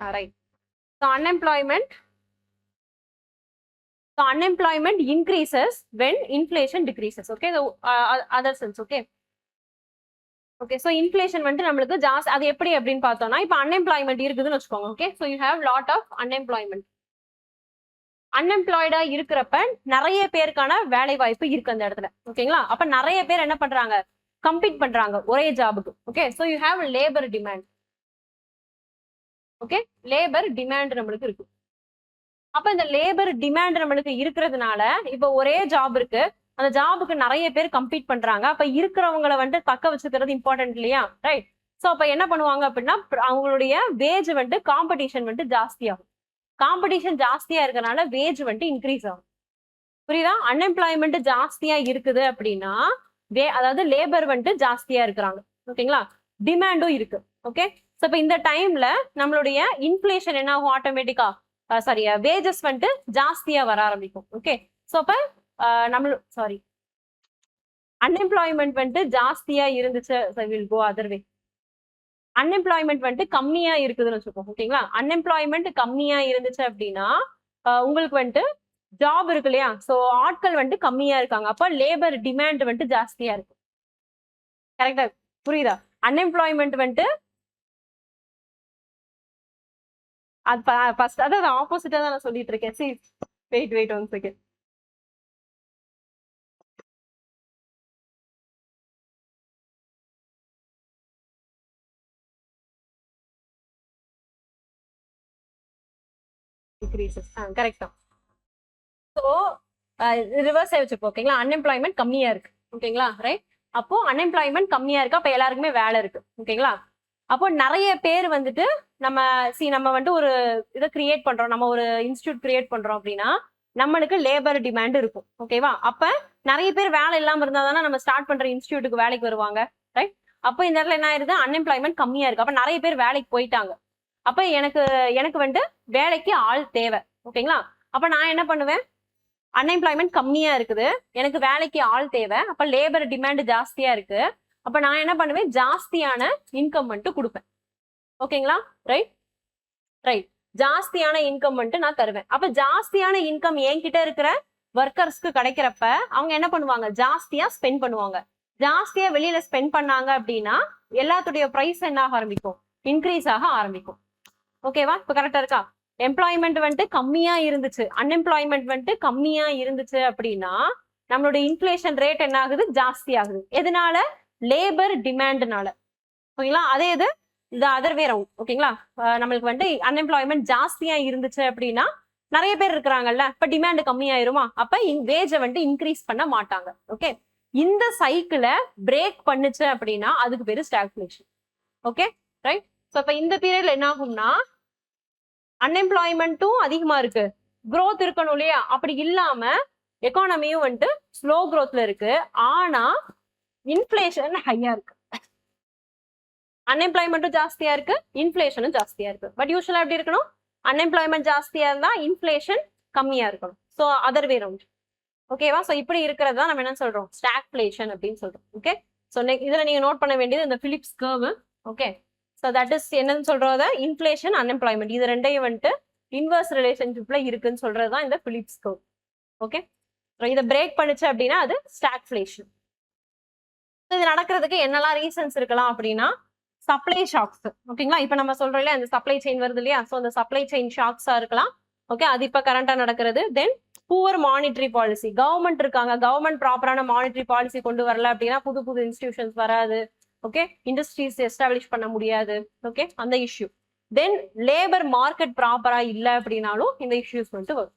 right. So unemployment increases when inflation decreases. Okay, the other sense. Okay, so inflation வந்துட்டு நம்மளுக்கு ஜாஸ்தி, அது எப்படி அப்படின்னு பார்த்தோம்னா, இப்போ அன்எம்ப்ளாய்மெண்ட் இருக்குதுன்னு வச்சுக்கோங்க. Okay, so you have lot of unemployment. அன்எம்ப்ளாய்டா இருக்கிறப்ப நிறைய பேருக்கான வேலை வாய்ப்பு இருக்கு அந்த இடத்துல. ஓகேங்களா, அப்ப நிறைய பேர் என்ன பண்றாங்க? கம்பீட் பண்றாங்க ஒரே ஜாபுக்கு. Okay, so you have labour demand. Okay, labour demand நம்மளுக்கு இருக்கு. அப்ப இந்த லேபர் டிமாண்ட் நம்மளுக்கு இருக்கிறதுனால இப்ப ஒரே ஜாப் இருக்கு, அந்த ஜாபுக்கு நிறைய பேர் கம்பீட் பண்றாங்க. அப்ப இருக்கிறவங்களை வந்துட்டு தக்க வச்சுக்கிறது இம்பார்ட்டன்ட் இல்லையா, ரைட். சோ அப்ப என்ன பண்ணுவாங்க அப்படின்னா அவங்களுடைய வேஜ் வந்துட்டு காம்படிஷன் வந்துட்டு ஜாஸ்தியாகும். காம்படிஷன் ஜாஸ்தியா இருக்கறனால வேஜ் வந்துட்டு இன்க்ரீஸ் ஆகும். புரியுதா? அன்எம்ப்ளாய்மெண்ட் ஜாஸ்தியா இருக்குது அப்படின்னா அதாவது லேபர் வந்துட்டு ஜாஸ்தியா இருக்கிறாங்க. ஓகேங்களா, டிமாண்டும் இருக்கு. ஓகே, சோ இப்ப இந்த டைம்ல நம்மளுடைய இன்ஃபிளேஷன் என்ன ஆகும்? ஆட்டோமேட்டிக்கா சாரி வேஜஸ் வந்துட்டு ஜாஸ்தியா வர ஆரம்பிக்கும். ஓகே, சோ அப்ப அன்எம்ப்ளாய்மெண்ட் வந்துட்டு ஜாஸ்தியா இருந்துச்சு, will go other way. Unemployment வந்துட்டு கம்மியா இருக்குதுன்னு வச்சுக்கோங்க. ஓகேங்களா, அன்எம்ப்ளாய்மெண்ட் கம்மியா இருந்துச்சு அப்படின்னா உங்களுக்கு வந்துட்டு ஜாப் இருக்கு இல்லையா, சோ ஆட்கள் வந்துட்டு கம்மியா இருக்காங்க, அப்ப லேபர் டிமாண்ட் வந்துட்டு ஜாஸ்தியா இருக்கு. கரெக்டா புரியுதா? அன்எம்ப்ளாய்மெண்ட் வந்துட்டு அது ஃபர்ஸ்ட் அதாவது ஆப்போசிட்டா தான் நான் சொல்லிட்டு இருக்கேன். சரி, வெயிட் ஒன் செகண்ட். டிக்ரீசஸ், கரெக்டா. ஸோ ரிவர்ஸே வச்சுப்போம். ஓகேங்களா, அன்எம்ப்ளாய்மெண்ட் கம்மியா இருக்கு. ஓகேங்களா, ரைட். அப்போ அன்எம்ப்ளாய்மெண்ட் கம்மியா இருக்கு, அப்ப எல்லாருக்குமே வேலை இருக்கு. ஓகேங்களா, அப்போ நிறைய பேர் வந்துட்டு நம்ம வந்துட்டு ஒரு இதை கிரியேட் பண்றோம், நம்ம ஒரு இன்ஸ்டியூட் கிரியேட் பண்றோம் அப்படின்னா நம்மளுக்கு லேபர் டிமாண்ட் இருக்கும். ஓகேவா, அப்ப நிறைய பேர் வேலை இல்லாம இருந்தா தானே நம்ம ஸ்டார்ட் பண்ற இன்ஸ்டியூட்டுக்கு வேலைக்கு வருவாங்க, ரைட். அப்போ இந்த இடத்துல என்ன ஆயிருது, அன்எம்ப்ளாய்மெண்ட் கம்மியா இருக்கு, அப்ப நிறைய பேர் வேலைக்கு போயிட்டாங்க. அப்ப எனக்கு வந்துட்டு வேலைக்கு ஆள் தேவை. ஓகேங்களா, அப்ப நான் என்ன பண்ணுவேன், அன்எம்ப்ளாய்மெண்ட் கம்மியா இருக்குது, எனக்கு வேலைக்கு ஆள் தேவை, அப்ப லேபர் டிமாண்ட் ஜாஸ்தியா இருக்கு, அப்ப நான் என்ன பண்ணுவேன், ஜாஸ்தியான இன்கம் வந்துட்டு கொடுப்பேன். ஓகேங்களா, ரைட் ரைட். ஜாஸ்தியான இன்கம் வந்துட்டு நான் தருவேன். அப்ப ஜாஸ்தியான இன்கம் என்கிட்ட இருக்கிற ஒர்க்கர்ஸ்க்கு கிடைக்கிறப்ப அவங்க என்ன பண்ணுவாங்க, ஜாஸ்தியா ஸ்பெண்ட் பண்ணுவாங்க. ஜாஸ்தியா வெளியில ஸ்பெண்ட் பண்ணாங்க அப்படின்னா எல்லாத்துடைய பிரைஸ் என்ன ஆக ஆரம்பிக்கும், இன்க்ரீஸ் ஆக ஆரம்பிக்கும். ஓகேவா, இப்ப கரெக்டா இருக்கா. எம்ப்ளாய்மெண்ட் வந்துட்டு கம்மியா இருந்துச்சு, அன்எம்ப்ளாய்மெண்ட் வந்துட்டு கம்மியா இருந்துச்சு அப்படின்னா நம்மளுடைய இன்ஃபிளேஷன் ரேட் என்ன ஆகுது, ஜாஸ்தி ஆகுது. எதனால, லேபர் டிமாண்ட்னால. ஓகேங்களா, அதே இது அதர் வே ரவுண்ட். ஓகேங்களா, நம்மளுக்கு வந்துட்டு அன்எம்ப்ளாய்மெண்ட் ஜாஸ்தியா இருந்துச்சு அப்படின்னா நிறைய பேர் இருக்கிறாங்கல்ல, இப்ப டிமாண்ட் கம்மியாயிருமா, அப்ப வேஜை வந்துட்டு இன்க்ரீஸ் பண்ண மாட்டாங்க. ஓகே, இந்த சைக்கிளை பிரேக் பண்ணுச்சு அப்படின்னா அதுக்கு பேரு ஸ்டாக்ஃபிளேஷன். Okay, right. ஸோ இப்ப இந்த பீரியட்ல என்ன ஆகும்னா அன்எம்ப்ளாய்மெண்ட்டும் அதிகமா இருக்கு, growth இருக்கணும் இல்லையா, அப்படி இல்லாம எக்கானமியும் வந்துட்டு ஸ்லோ growthல இருக்கு, ஆனா இன்ஃபிளேஷன் ஹையா இருக்கு. அன்எம்ப்ளாய்மெண்ட்டும் ஜாஸ்தியா இருக்கு, இன்ஃபிளேஷனும் ஜாஸ்தியா இருக்கு. பட் யூஸ்வலா எப்படி இருக்கணும், அன்எம்ப்ளாய்மெண்ட் ஜாஸ்தியா இருந்தா இன்ஃபிளேஷன் கம்மியா இருக்கணும். So other way round. ஓகேவா, ஸோ இப்படி இருக்கிறது தான் நம்ம என்ன சொல்றோம், ஸ்டாக்ஃபிளேஷன் அப்படின்னு சொல்றோம். ஓகே, ஸோ இதுல நீங்க நோட் பண்ண வேண்டியது இந்த Phillips curve. Okay, so that is என்னன்னு சொல்றத, இன்ஃபிளேஷன் அன்எம்ப்ளாய்மெண்ட் இது ரெண்டையும் வந்துட்டு இன்வர்ஸ் ரிலேஷன்ஷிப்ல இருக்குன்னு சொல்றதுதான் இந்த பிலிப்ஸ் கர்வ். ஓகே, இதை பிரேக் பண்ணுச்சு அப்படின்னா அது ஸ்டாக்ஃபிளேஷன். இது நடக்கிறதுக்கு என்னெல்லாம் ரீசன்ஸ் இருக்கலாம் அப்படின்னா, சப்ளை ஷாக்ஸ். ஓகேங்களா, இப்ப நம்ம சொல்றோம் இல்லையா, இந்த சப்ளை செயின் வருது இல்லையா, ஸோ அந்த சப்ளை செயின் ஷாக்ஸா இருக்கலாம். ஓகே, அது இப்ப கரண்டா நடக்கிறது. தென் புவர் மானிட்டரி பாலிசி, கவர்மெண்ட் இருக்காங்க, கவர்மெண்ட் ப்ராப்பரான மானிட்டரி பாலிசி கொண்டு வரல அப்படின்னா புது புது இன்ஸ்டிடியூஷன்ஸ் வராது. ஓகே, இண்டஸ்ட்ரீஸ் எஸ்டாப்ளிஷ் பண்ண முடியாது. ஓகே, அந்த இஷ்யூ. தென் லேபர் மார்க்கெட் ப்ராப்பரா இல்லை அப்படின்னாலும் இந்த இஷ்யூஸ் வந்துட்டு வரும்.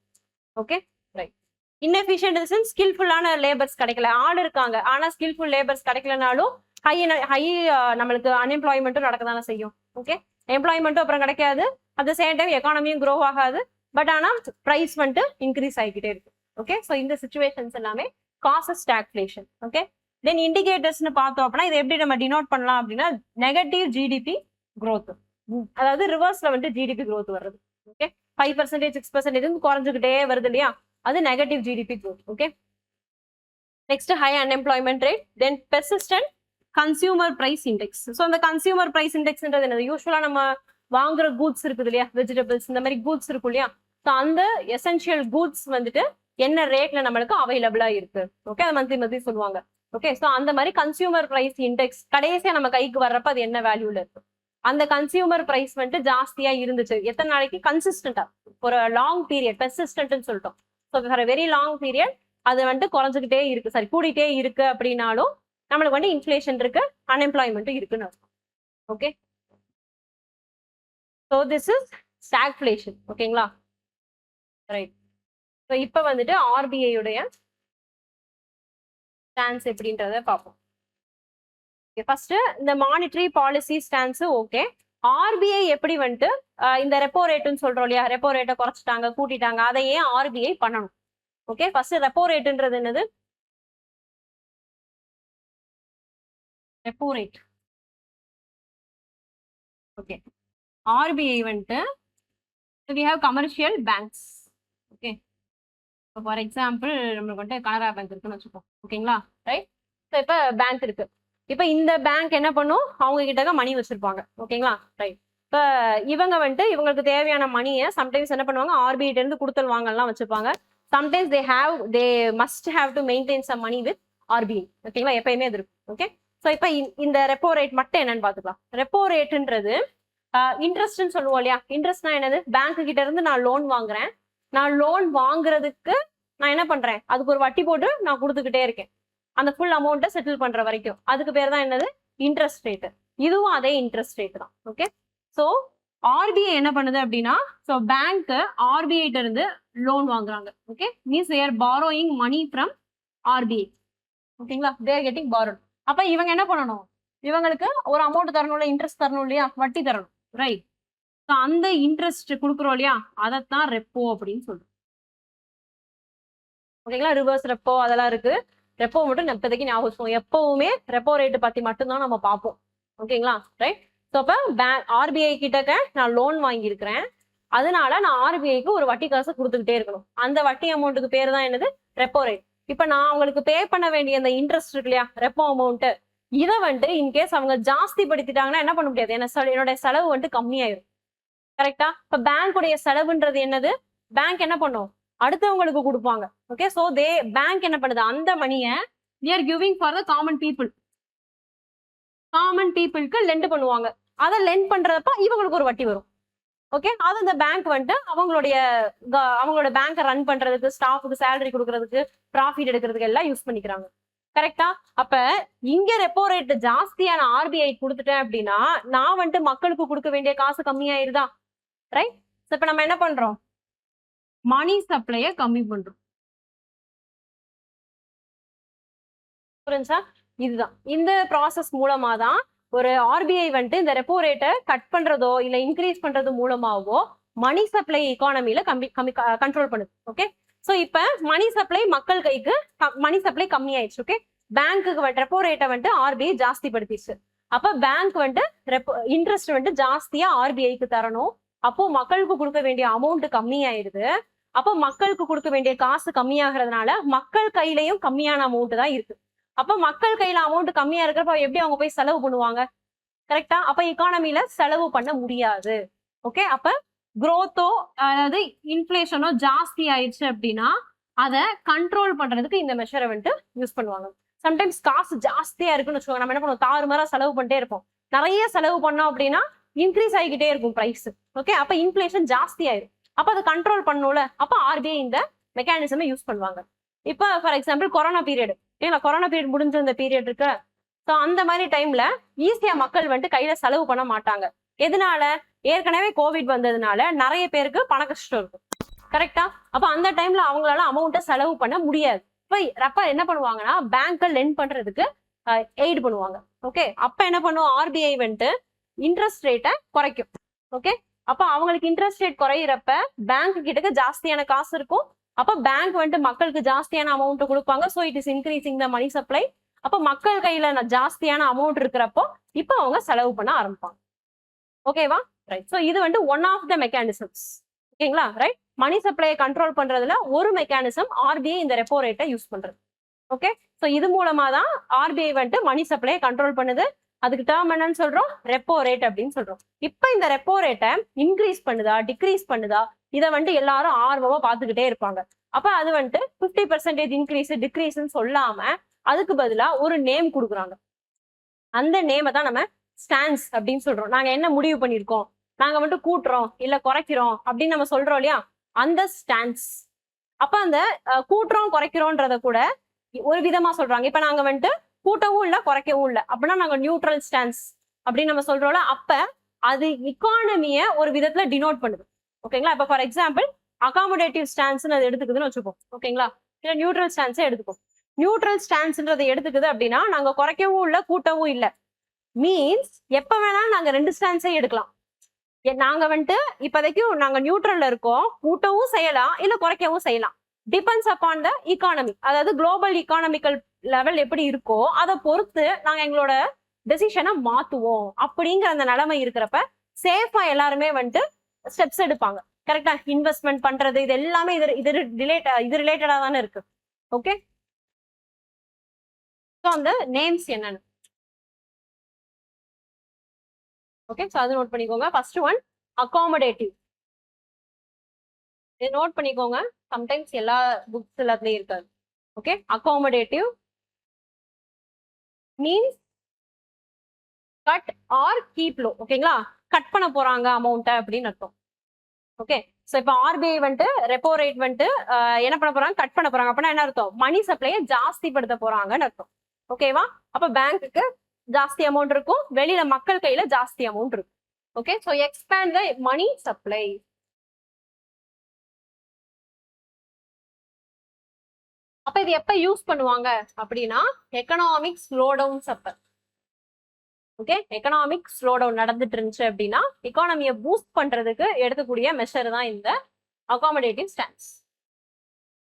Okay, right. இன்எஃபிஷியன்ட் சென்ஸ், ஸ்கில்ஃபுல்லான லேபர்ஸ் கிடைக்கல, ஆள் இருக்காங்க ஆனா ஸ்கில்ஃபுல் லேபர்ஸ் கிடைக்கலனாலும் ஹை நம்மளுக்கு அன்எம்ப்ளாய்மெண்ட்டும் நடக்க தானே செய்யும். ஓகே, எம்ப்ளாய்மெண்ட்டும் அப்புறம் கிடைக்காது, அட் த சேம் டைம் எக்கானமியும் க்ரோ ஆகாது, பட் ஆனா பிரைஸ் வந்துட்டு இன்க்ரீஸ் ஆகிக்கிட்டே இருக்கு. ஓகே, ஸோ இந்த சிச்சுவேஷன்ஸ் எல்லாமே காசஸ் ஸ்டாக்ஃபிளேஷன். ஓகே, தென் இண்டிகேட்டர்ஸ்னு பார்த்தோம் அப்படின்னா இதை எப்படி நம்ம டினோட் பண்ணலாம் அப்படின்னா, நெகட்டிவ் ஜிடிபி growth, அதாவது ரிவர்ஸ்ல வந்துட்டு ஜிடிபி growth வருது. ஓகே, 5%, 6% குறைஞ்சுக்கிட்டே வருது இல்லையா, அது negative GDP growth. Okay, next high unemployment rate, then persistent consumer price index. So அந்த கன்சியூமர் பிரைஸ் இண்டெக்ஸ்ன்றது என்னது, யூஸ்வலா நம்ம வாங்குற கூட்ஸ் இருக்குது இல்லையா, வெஜிடபிள்ஸ் இந்த மாதிரி கூட்ஸ் இருக்கும் இல்லையா, ஸோ அந்த எசென்ஷியல் கூட்ஸ் வந்துட்டு என்ன ரேட்ல நம்மளுக்கு அவைலபிளா இருக்கு. ஓகே, அது மந்த்லி சொல்லுவாங்க. ஓகே, ஸோ அந்த மாதிரி கன்சியூமர் பிரைஸ் இண்டெக்ஸ் கடைசியா நம்ம கைக்கு வர்றப்ப அது என்ன வேல்யூல இருக்கு, அந்த கன்சியூமர் பிரைஸ் வந்துட்டு ஜாஸ்தியா இருந்துச்சு, எத்தனை நாளைக்கு, கன்சிஸ்டன்டா ஒரு லாங் பீரியட், பெர்சிஸ்டன்ட்னு சொல்லிட்டோம். So for very long period அது வந்துட்டு குறைஞ்சிக்கிட்டே இருக்கு, சரி கூடிட்டே இருக்கு அப்படின்னாலும் நம்மளுக்கு வந்து இன்ஃபிளேஷன் இருக்கு, அன்எம்ப்ளாய்மெண்ட்டும் இருக்குன்னு அர்த்தம். Okay, so this is stagflation. ஓகேங்களா, ரைட். ஸோ இப்போ வந்துட்டு ஆர்பிஐ ஸ்டான்ஸ் எப்படின்றத பார்ப்போம். ஃபர்ஸ்ட் இந்த monetary policy stance. Okay, RBI எப்படி வந்துட்டு இந்த ரெப்போ ரேட்டுன்னு சொல்றோம் இல்லையா, ரெப்போ ரேட்டை குறைச்சிட்டாங்க கூட்டிட்டாங்க, அதை ஏன் ஆர்பிஐ பண்ணணும். ஓகே, ஃபர்ஸ்ட் ரெப்போ ரேட்டுன்றது என்னது, ரெப்போ ரேட். ஓகே, ஆர்பிஐ வந்துட்டு we have commercial banks. Okay, for example நம்மளுக்கு வந்துட்டு கனரா பேங்க் இருக்குன்னு வச்சுப்போம். ஓகேங்களா, ரைட். ஸோ இப்போ பேங்க் இருக்கு, இப்போ இந்த பேங்க் என்ன பண்ணும், அவங்க கிட்ட மணி வச்சிருப்பாங்க. ஓகேங்களா, ரைட். இப்போ இவங்க வந்துட்டு இவங்களுக்கு தேவையான மணியை சம்டைம்ஸ் என்ன பண்ணுவாங்க, ஆர்பிஐ இருந்து கொடுத்தல் வாங்கலாம் வச்சுப்பாங்க. Sometimes they must have to maintain some money with RBI. ஓகேங்களா, எப்பயுமே அது இருக்கும். ஓகே, ஸோ இப்போ இந்த ரெப்போ ரேட் மட்டும் என்னன்னு பார்த்துக்கலாம். ரெப்போ ரேட்டுன்றது இன்ட்ரெஸ்ட்னு சொல்லுவோம் இல்லையா, இன்ட்ரெஸ்ட்னா என்னது, பேங்க் கிட்ட இருந்து நான் லோன் வாங்குறேன், நான் லோன் வாங்குறதுக்கு நான் என்ன பண்றேன், அதுக்கு ஒரு வட்டி போட்டு நான் கொடுத்துக்கிட்டே இருக்கேன், அந்த ஃபுல் அமௌண்ட்டை செட்டில் பண்ற வரைக்கும், அதுக்கு பேர் தான் என்னது, இன்ட்ரெஸ்ட் ரேட்டு. இதுவும் அதே இன்ட்ரெஸ்ட் ரேட் தான். ஓகே, ஸோ ஆர்பிஐ என்ன பண்ணுது அப்படின்னா, ஸோ பேங்க் ஆர்பிஐட்ட இருந்து லோன் வாங்குறாங்க. Okay, means they're borrowing money from RBI. ஓகேங்களா, தேர் கெட்டிங் பாரோட். அப்ப இவங்க என்ன பண்ணணும், இவங்களுக்கு ஒரு அமௌண்ட் தரணும்ல, இன்ட்ரெஸ்ட் தரணும் இல்லையா, வட்டி தரணும், ரைட். ஸோ அந்த இன்ட்ரெஸ்ட் கொடுக்குறோம் இல்லையா, அதைத்தான் ரெப்போ அப்படின்னு சொல்றோம். ஓகேங்களா, ரிவர்ஸ் ரெப்போ அதெல்லாம் இருக்கு. ரெப்போ மட்டும் இப்போதைக்கு ஞாபகம் வச்சுக்கோங்க. எப்பவுமே ரெப்போ ரேட்டு பத்தி மட்டும்தான் நம்ம பார்ப்போம். ஓகேங்களா, ரைட். ஸோ அப்போ ஆர்பிஐ கிட்டக்க நான் லோன் வாங்கியிருக்கிறேன், அதனால நான் ஆர்பிஐக்கு ஒரு வட்டி காசு கொடுத்துக்கிட்டே இருக்கணும். அந்த வட்டி அமௌண்ட்டுக்கு பேர் தான் என்னது, ரெப்போ ரேட். இப்ப நான் அவங்களுக்கு பே பண்ண வேண்டிய அந்த இன்ட்ரெஸ்ட் இருக்கு இல்லையா, ரெப்போ அமௌண்ட், இதை வந்துட்டு இன்கேஸ் அவங்க ஜாஸ்தி படுத்திட்டாங்கன்னா என்ன பண்ண முடியாது, என்னோட செலவு வந்துட்டு கம்மியாயிரும். கரெக்டா. இப்ப பேங்குடைய செலவுன்றது என்னது, பேங்க் என்ன பண்ணும், அடுத்தவங்களுக்கு கொடுப்பாங்க. ஓகே, சோ பேங்க் என்ன பண்ணுது, அந்த மணியை they are giving for the common people. Common பீப்புளுக்கு லெண்ட் பண்ணுவாங்க. அதை லெண்ட் பண்றப்ப இவங்களுக்கு ஒரு வட்டி வரும். ஓகே, அது இந்த பேங்க் வந்துட்டு அவங்களோட பேங்கை ரன் பண்றதுக்கு, ஸ்டாஃபுக்கு சேலரி கொடுக்கறதுக்கு, ப்ராஃபிட் எடுக்கிறதுக்கு எல்லாம் யூஸ் பண்ணிக்கிறாங்க. கரெக்டா. அப்ப இங்க ரெப்போ ரேட் ஜாஸ்தியான ஆர்பிஐ கொடுத்துட்டேன் அப்படின்னா நான் வந்துட்டு மக்களுக்கு கொடுக்க வேண்டிய காசு கம்மியாயிருதா, ரைட். இப்ப நம்ம என்ன பண்றோம், மணி சப்ளைய கம்மி பண்றோம். புரிஞ்சா, இதுதான் இந்த ப்ராசஸ் மூலமா தான் ஒரு ஆர்பிஐ வந்துட்டு இந்த ரெப்போ ரேட்டை கட் பண்றதோ இல்ல இன்க்ரீஸ் பண்றது மூலமாவோ மணி சப்ளை எக்கானமில கண்ட்ரோல் பண்ணுது. ஓகே, சோ இப்ப மணி சப்ளை மக்கள் கைக்கு மணி சப்ளை கம்மி ஆயிடுச்சு. ஓகே, பேங்க்குக்கு ரெப்போ ரேட்டை வந்துட்டு ஆர்பிஐ ஜாஸ்தி படுத்திடுச்சு. அப்ப பேங்க் வந்துட்டு இன்ட்ரெஸ்ட் வந்துட்டு ஜாஸ்தியா ஆர்பிஐக்கு தரணும். அப்போ மக்களுக்கு கொடுக்க வேண்டிய அமௌண்ட் கம்மி ஆயிடுது. அப்போ மக்களுக்கு கொடுக்க வேண்டிய காசு கம்மியாகிறதுனால மக்கள் கையிலையும் கம்மியான அமௌண்ட் தான் இருக்கு. அப்ப மக்கள் கையில அமௌண்ட் கம்மியா இருக்கிறப்ப எப்படி அவங்க போய் செலவு பண்ணுவாங்க, கரெக்டா. அப்ப எக்கானமில செலவு பண்ண முடியாது. ஓகே, அப்ப குரோத்தோ அதாவது இன்ஃபிளேஷனோ ஜாஸ்தி ஆயிடுச்சு அப்படின்னா அதை கண்ட்ரோல் பண்றதுக்கு இந்த மெஷரை வந்துட்டு யூஸ் பண்ணுவாங்க. சம்டைம்ஸ் காசு ஜாஸ்தியா இருக்குன்னு வச்சுக்கோங்க, நம்ம என்ன பண்ணுவோம், தாறுமாறா செலவு பண்ணிட்டே இருப்போம். நிறைய செலவு பண்ணோம் அப்படின்னா இன்க்ரீஸ் ஆகிக்கிட்டே இருக்கும் பிரைஸ். ஓகே, அப்ப இன்ஃபிளேஷன் ஜாஸ்தி ஆயிரும். அப்ப அதை கண்ட்ரோல் பண்ணணும்ல, அப்ப ஆர்பிஐ இந்த மெக்கானிசமை யூஸ் பண்ணுவாங்க. இப்ப ஃபார் எக்ஸாம்பிள் கொரோனா பீரியட், ஏன்னா கொரோனா பீரியட் முடிஞ்ச இந்த பீரியட் இருக்கு. ஸோ அந்த மாதிரி டைம்ல ஈஸியா மக்கள் வந்துட்டு கையில செலவு பண்ண மாட்டாங்க. எதனால, ஏற்கனவே கோவிட் வந்ததுனால நிறைய பேருக்கு பண கஷ்டம் இருக்கும். கரெக்டா. அப்ப அந்த டைம்ல அவங்களால அமௌண்ட்டை செலவு பண்ண முடியாது. இப்ப என்ன பண்ணுவாங்கன்னா பேங்க்கை லெண்ட் பண்றதுக்கு எய்ட் பண்ணுவாங்க. ஓகே, அப்ப என்ன பண்ணுவோம், ஆர்பிஐ வந்துட்டு இன்ட்ரெஸ்ட் ரேட்டை குறைக்கும். ஓகே, அப்ப அவங்களுக்கு இன்ட்ரெஸ்ட் ரேட் குறையிறப்ப பேங்க் கிட்ட ஜாஸ்தியான காசு இருக்கும். அப்ப பேங்க் வந்துட்டு மக்களுக்கு ஜாஸ்தியான அமௌண்ட் கொடுப்பாங்க. So it is increasing the money supply. அப்ப மக்கள் கையில ஜாஸ்தியான அமௌண்ட் இருக்கிறப்போ இப்ப அவங்க செலவு பண்ண ஆரம்பிப்பாங்க. ஓகேவா, ரைட். ஸோ இது வந்துட்டு ஒன் ஆஃப் த மெக்கானிசம்ஸ். ஓகேங்களா, ரைட். மணி சப்ளையை கண்ட்ரோல் பண்றதுல ஒரு மெக்கானிசம் ஆர்பிஐ இந்த ரெப்போ ரேட்டை யூஸ் பண்றது. ஓகே, ஸோ இது மூலமா தான் ஆர்பிஐ வந்துட்டு மணி சப்ளையை கண்ட்ரோல் பண்ணுது. அதுக்கு டேர்ம் என்னன்னு சொல்றோம், ரெப்போ ரேட் அப்படின்னு சொல்றோம். இப்ப இந்த ரெப்போ ரேட்டை இன்க்ரீஸ் பண்ணுதா டிக்ரீஸ் பண்ணுதா இதை வந்துட்டு எல்லாரும் ஆர்வமா பாத்துக்கிட்டே இருப்பாங்க. அப்ப அது வந்துட்டு 50% இன்க்ரீஸ் டிக்ரீஸ்ன்னு சொல்லாம அதுக்கு பதிலா ஒரு நேம் கொடுக்குறாங்க. அந்த நேமை தான் நம்ம ஸ்டான்ஸ் அப்படின்னு சொல்றோம். நாங்க என்ன முடிவு பண்ணிருக்கோம், நாங்க வந்துட்டு கூட்டுறோம் இல்ல குறைக்கிறோம் அப்படின்னு நம்ம சொல்றோம் இல்லையா, அந்த ஸ்டான்ஸ். அப்ப அந்த கூட்டுறோம் குறைக்கிறோன்றத கூட ஒரு விதமா சொல்றாங்க. இப்ப நாங்க வந்துட்டு கூட்டவும் இல்லை குறைக்கவும் இல்லை அப்படின்னா நாங்க நியூட்ரல் ஸ்டான்ஸ் அப்படின்னு நம்ம சொல்றோம்ல, அப்ப அது இக்கானமிய ஒரு விதத்துல டினோட் பண்ணுது. ஓகேங்களா. இப்ப ஃபார் எக்ஸாம்பிள் அகாமடேட்டிவ் ஸ்டான்ஸ் அது எடுத்துக்குதுன்னு வச்சுப்போம். ஓகேங்களா, இல்ல நியூட்ரல் ஸ்டான்ஸே எடுத்துப்போம். நியூட்ரல் ஸ்டான்ஸ்ன்றதை எடுத்துக்குது அப்படின்னா நாங்க குறைக்கவும் இல்லை கூட்டவும் இல்லை, மீன்ஸ் எப்ப வேணாலும் நாங்க ரெண்டு ஸ்டான்ஸே எடுக்கலாம். நாங்க வந்துட்டு இப்போதைக்கு நாங்க நியூட்ரல்ல இருக்கோம், கூட்டவும் செய்யலாம் இல்ல குறைக்கவும் செய்யலாம். டிபெண்ட்ஸ் அப்பான் த இக்கானமி, அதாவது குளோபல் இக்கானமிக்கல் லெவல் எப்படி இருக்கோ அதை பொறுத்து நாங்க எங்களோட டெசிஷனை மாத்துவோம். அப்படிங்கிற அந்த நிலைமை இருக்கிறப்ப சேஃபா எல்லாருமே வந்துட்டு ஸ்டெப்ஸ் எடுப்பாங்க. கரெக்டா. இன்வெஸ்ட்மெண்ட் பண்றது இது எல்லாமே இது ரிலேட்டடா தானே இருக்கு. ஓகே, ஸோ அந்த நேம்ஸ் என்னன்னு ஓகே, ஸோ அது நோட் பண்ணிக்கோங்க. ஃபர்ஸ்ட் ஒன் அகாமடேட்டிவ், இதை நோட் பண்ணிக்கோங்க. சம்டைம்ஸ் எல்லா புக்ஸ் எல்லாத்துலயும் இருக்காது. Okay, accommodative means cut R keep low. ஓகேங்களா, கட் பண்ண போறாங்க அமௌண்ட்டை அப்படின்னு அர்த்தம். ஓகே, ஸோ இப்போ ஆர்பிஐ வந்துட்டு ரெப்போ ரேட் வந்துட்டு என்ன பண்ண போறாங்க, கட் பண்ண போறாங்க. அப்படின்னா என்ன அர்த்தம், மணி சப்ளையை ஜாஸ்தி படுத்த போறாங்கன்னு அர்த்தம். ஓகேவா, அப்ப பேங்க்குக்கு ஜாஸ்தி அமௌண்ட் இருக்கும், வெளியில மக்கள் கையில ஜாஸ்தி அமௌண்ட் இருக்கும். Okay, so expand the money supply. அப்ப இது எப்ப யூஸ் பண்ணுவாங்க அப்படின்னா எக்கனாமிக் ஸ்லோ டவுன்ஸ் அப்ப. ஓகே, எக்கனாமிக் ஸ்லோ டவுன் நடந்துட்டு இருந்துச்சு அப்படின்னா எக்கானமியை பூஸ்ட் பண்றதுக்கு எடுக்கக்கூடிய மெஷர் தான் இந்த அகாமடேட்டிவ் ஸ்டாண்ட்ஸ்.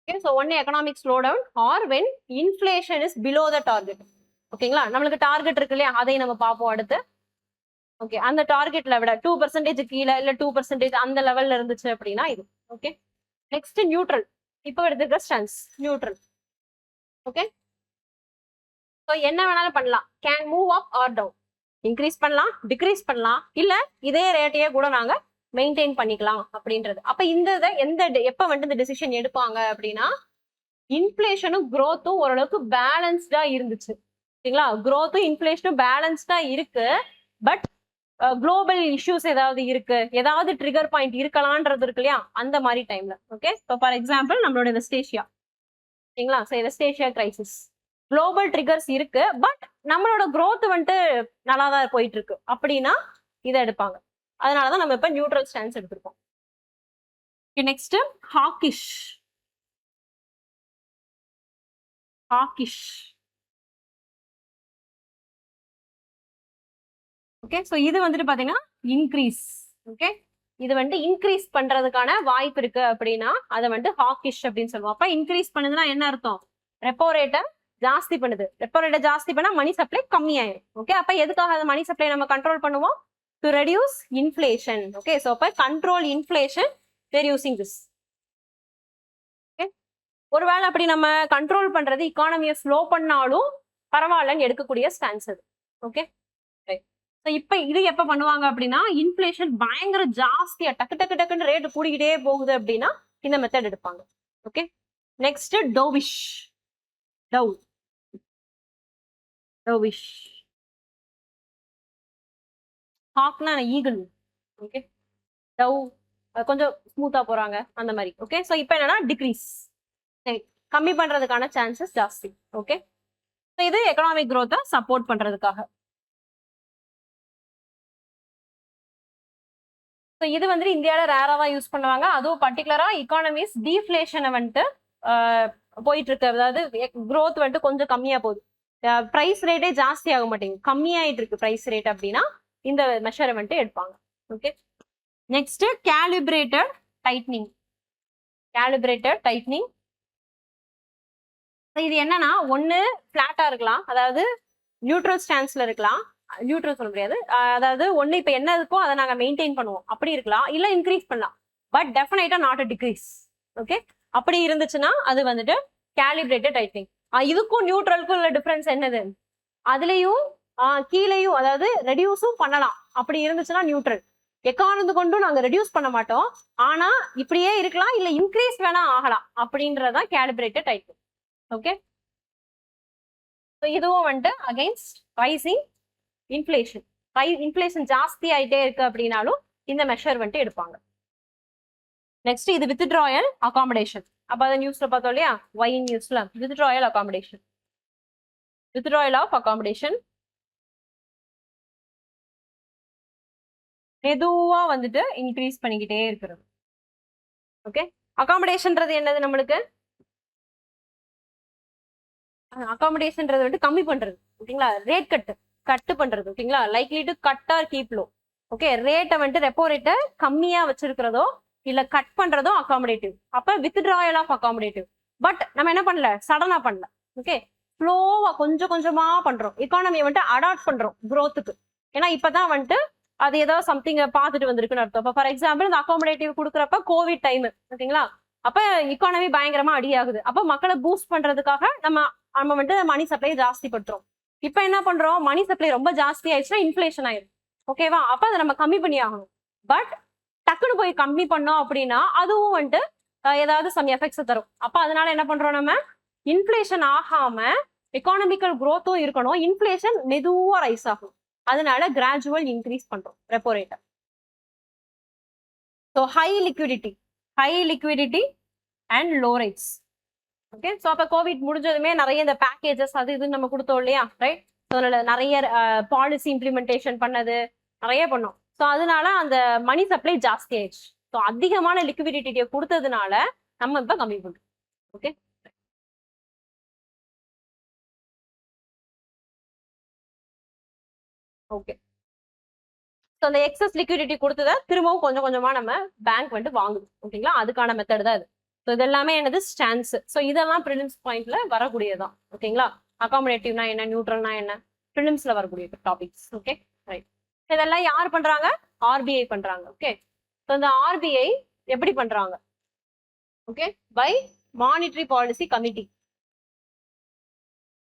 ஓகே, ஸோ ஒன்னு economic slowdown or when inflation is below the target. ஓகேங்களா, நம்மளுக்கு டார்கெட் இருக்கு இல்லையா, அதை நம்ம பார்ப்போம் அடுத்து. ஓகே, அந்த டார்கெட்ல விட 2% கீழே இல்ல 2% அந்த லெவல்ல இருந்துச்சு அப்படின்னா இது. Okay, next neutral. இப்போ எடுத்துக்கிற ஸ்டாண்ட்ஸ் நியூட்ரல். ஓகே, ஸோ என்ன வேணாலும் பண்ணலாம், can move up or down, increase பண்ணலாம் டிக்ரீஸ் பண்ணலாம், இல்ல இதே ரேட்டையே கூட நாங்க மெயின்டைன் பண்ணிக்கலாம் அப்படின்றது. அப்ப இந்த எப்ப வந்துட்டு இந்த டிசிஷன் எடுப்பாங்க அப்படின்னா இன்ஃபிளேஷனும் growth-ம் ஓரளவுக்கு பேலன்ஸ்டா இருந்துச்சு. சரிங்களா, growth-ம் இன்ஃபிளேஷனும் பேலன்ஸ்டா இருக்கு, பட் குளோபல் இஷ்யூஸ் ஏதாவது இருக்கு, ஏதாவது ட்ரிகர் பாயிண்ட் இருக்கலான்றது இருக்கு இல்லையா, அந்த மாதிரி டைம்ல. ஓகே, இப்போ ஃபார் எக்ஸாம்பிள் நம்மளோட வெஸ்ட் ஏஷியா. சரிங்களா, west Asia crisis, global triggers இருக்கு, பட் நம்மளோட growth வந்துட்டு நல்லா தான் போயிட்டு இருக்கு அப்படின்னா இதை எடுப்பாங்க. அதனாலதான் நம்ம இப்ப நியூட்ரல் ஸ்டாண்ட்ஸ் எடுத்திருக்கோம். நெக்ஸ்ட் ஹாக்கிஷ். ஹாக்கிஷ். ஓகே, ஸோ இது வந்துட்டு பாத்தீங்கன்னா இன்க்ரீஸ். ஓகே, இது வந்துட்டு இன்க்ரீஸ் பண்றதுக்கான வாய்ப்பு இருக்கு அப்படின்னா அதை வந்துட்டு ஹாக்கிஷ் அப்படின்னு சொல்லுவோம். அப்ப இன்க்ரீஸ் பண்ணுதுன்னா என்ன அர்த்தம், ரெப்போ ரேட்டை ஜாஸ்தி பண்ணுது. ரெப்போ ரேட்டை ஜாஸ்தி பண்ணா மணி சப்ளை கம்மியாயிரும். ஓகே, அப்ப எதுக்காக அந்த மணி சப்ளை நம்ம கண்ட்ரோல் பண்ணுவோம், to reduce inflation. Okay, so அப்ப control inflation we're using this. Okay, ஒருவேளை அப்படி நம்ம கண்ட்ரோல் பண்றது இக்கானமியை ஸ்லோ பண்ணாலும் பரவாயில்லன்னு எடுக்கக்கூடிய ஸ்டாண்ட்ஸ் அது. ஓகே, இப்ப இது எப்ப பண்ணுவாங்க அப்படின்னா இன்ஃபிளேஷன் பயங்கர ஜாஸ்தியா டக்கு டக்கு டக்குன்னு ரேட் கூடிக்கிட்டே போகுது அப்படின்னா இந்த மெத்தட் எடுப்பாங்க. Okay, next dovish. Dove dovish. ஹாக்னா ஈகிள். ஓகே, டவ் கொஞ்சம் ஸ்மூத்தா போறாங்க அந்த மாதிரி. ஓகே, ஸோ இப்போ என்னன்னா டிக்ரீஸ், கம்மி பண்றதுக்கான சான்சஸ் ஜாஸ்தி. ஓகே, இது எக்கனாமிக் growth-அ சப்போர்ட் பண்றதுக்காக. ஸோ இது வந்துட்டு இந்தியாவில் ரேராக தான் யூஸ் பண்ணுவாங்க. அதுவும் பர்டிகுலரா இக்கானமிஸ் டீஃப்ளேஷனை வந்துட்டு போயிட்டு இருக்கு, அதாவது growth வந்துட்டு கொஞ்சம் கம்மியா போகுது, ப்ரைஸ் ரேட்டே ஜாஸ்தி ஆக மாட்டேங்குது, கம்மியாயிட்டு இருக்கு ப்ரைஸ் ரேட் அப்படின்னா இந்த மெஷரை வந்துட்டு எடுப்பாங்க. Okay, next calibrated tightening. Calibrated tightening இது என்னன்னா ஒன்னு பிளாட்டா இருக்கலாம், அதாவது நியூட்ரல் ஸ்டான்ஸ்ல இருக்கலாம், நியூட்ரல் சொல்ல முடியாது, அதாவது ஒன்னு இப்ப என்ன இருக்கோ அதை நாங்க மெயின்டைன் பண்ணுவோம் அப்படி இருக்கலாம், இல்ல இன்க்ரீஸ் பண்ணலாம், பட் டெஃபினட்டா நாட் அ டிக்ரீஸ். ஓகே, அப்படி இருந்துச்சுன்னா அது வந்துட்டு கேலிப்ரேட்டட் டைட்னிங். இதுக்கும் நியூட்ரலுக்கும் உள்ள டிஃபரன்ஸ் என்னது, அதுலயும் கீழேயும் அதாவது ரெடியூஸும் பண்ணலாம், அப்படி இருந்துச்சுன்னா நியூட்ரல். எக்கானது கொண்டும் நாங்க ரெடியூஸ் பண்ண மாட்டோம், ஆனா இப்படியே இருக்கலாம் இல்ல இன்க்ரீஸ் வேணா ஆகலாம் அப்படின்றதான் கேலிப்ரேட்டட் டைட்னிங். ஓகே, இதுவும் வந்துட்டு அகைன்ஸ்ட் ரைசிங் இன்ஃபிளேஷன். இன்ஃபிளேஷன் ஜாஸ்தி ஆயிட்டே இருக்கு அப்படின்னாலும் இந்த மெஷர் வந்துட்டு எடுப்பாங்க. நெக்ஸ்ட் இது வித்ட்ராயல் அகாமடேஷன். அப்ப அதை நியூஸ்ல பார்த்தோம் இல்லையா, ஒய் நியூஸ்ல withdrawal accommodation. Withdrawal of accommodation மெதுவா வந்துட்டு இன்க்ரீஸ் பண்ணிக்கிட்டே இருக்கிறது. ஓகே, அகாமடேஷன்ன்றது என்னது, நம்மளுக்கு அகாமடேஷன்ன்றது வந்துட்டு கம்மி பண்றது. ஓகேங்களா, ரேட் கட்டு பண்றது. ஓகேங்களா, likely to cut R keep low. Okay, ரேட்டை வந்துட்டு ரெப்போ ரேட்டை கம்மியா வச்சிருக்கிறதோ இல்ல கட் பண்றதோ அகாமடேட்டிவ். அப்ப வித்ட்ராயல் ஆஃப் அகாமடேட்டிவ். பட் நம்ம என்ன பண்ணல, சடனா பண்ணல. ஓகே, ஸ்லோவா கொஞ்சம் கொஞ்சமா பண்றோம், எக்கானமியை வந்துட்டு அடாப்ட் பண்றோம் growth-க்கு. ஏன்னா இப்பதான் வந்துட்டு அது ஏதோ சம்திங் பார்த்துட்டு வந்திருக்குன்னு அர்த்தம். இப்போ ஃபார் எக்ஸாம்பிள் இந்த அகாமடேட்டிவ் கொடுக்குறப்ப கோவிட் டைம். ஓகேங்களா, அப்ப எக்கானமி பயங்கரமா அடி ஆகுது, அப்ப மக்களை பூஸ்ட் பண்றதுக்காக நம்ம வந்துட்டு மணி சப்ளை ஜாஸ்தி பண்றோம். இப்ப என்ன பண்றோம், மணி சப்ளை ரொம்ப ஜாஸ்தி ஆயிடுச்சுன்னா இன்ஃபிளேஷன் ஆயிடும். ஓகேவா, அப்ப அதை நம்ம கம்மி பண்ணி ஆகணும். பட் டக்குன்னு போய் கம்மி பண்ணோம் அப்படின்னா அதுவும் வந்துட்டு ஏதாவது சம் எஃபெக்ட்ஸ் தரும். அப்ப அதனால என்ன பண்றோம், நம்ம இன்ஃபிளேஷன் ஆகாம எக்கானமிக்கல் growth-ம் இருக்கணும், இன்ஃபிளேஷன் மெதுவா ரைஸ் ஆகும், அதனால கிராஜுவல் இன்க்ரீஸ் பண்றோம் ரெப்போ ரேட்டை. So high liquidity and low rates. Okay, so அப்போ கோவிட் முடிஞ்சதுமே நிறைய இந்த பேக்கேஜஸ் அது இதுன்னு நம்ம கொடுத்தோம் இல்லையா, ரைட். ஸோ அதில் நிறைய பாலிசி இம்ப்ளிமெண்டேஷன் பண்ணது நிறைய பண்ணோம். ஸோ அதனால அந்த மணி சப்ளை ஜாஸ்தி ஆயிடுச்சு. ஸோ அதிகமான லிக்விடிட்டியை கொடுத்ததுனால நம்ம இப்ப கம்மி பண்றோம். Okay, okay. ஸோ அந்த எக்ஸஸ் லிக்விடிட்டி கொடுத்ததை திரும்பவும் கொஞ்சம் கொஞ்சமா நம்ம பேங்க் வந்துட்டு வாங்குது. ஓகேங்களா, அதுக்கான மெத்தட் தான் இது. ஸோ இது எல்லாமே என்னது ஸ்டான்ஸ். ஸோ இதெல்லாம் ப்ரிலிம்ஸ் பாயிண்ட்ல வரக்கூடியதான். ஓகேங்களா, அகாமடேட்டிவ்னா என்ன, நியூட்ரல்னா என்ன, ப்ரிலிம்ஸ்ல வரக்கூடிய டாபிக்ஸ். Okay, right. இதெல்லாம் யார் பண்றாங்க? ஆர்பிஐ பண்றாங்க. ஓகே, ஸோ இந்த ஆர்பிஐ எப்படி பண்றாங்க? Okay, by monetary policy committee.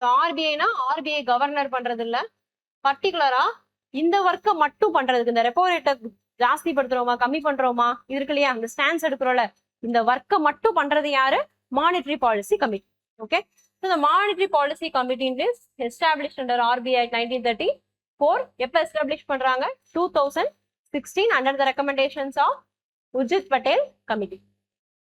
ஆர்பிஐனா ஆர்பிஐ கவர்னர் பண்றது இல்ல, பர்டிகுலரா இந்த ஒர்க்கை மட்டும் பண்றதுக்கு, இந்த ரெப்போ ரேட்டை ஜாஸ்தி படுத்துறோமா கம்மி பண்றோமா இது இருக்கு இல்லையா, அந்த ஸ்டான்ஸ் எடுக்கிறோம்ல, இந்த ஒர்க்கை மட்டும் பண்றது யாரு? Monetary policy committee. Okay, the monetary policy committee is established under RBI 1934. எப்ப எஸ்டாப்ளிஷ் பண்றாங்க? 2016 under the recommendations of Urjit Patel committee.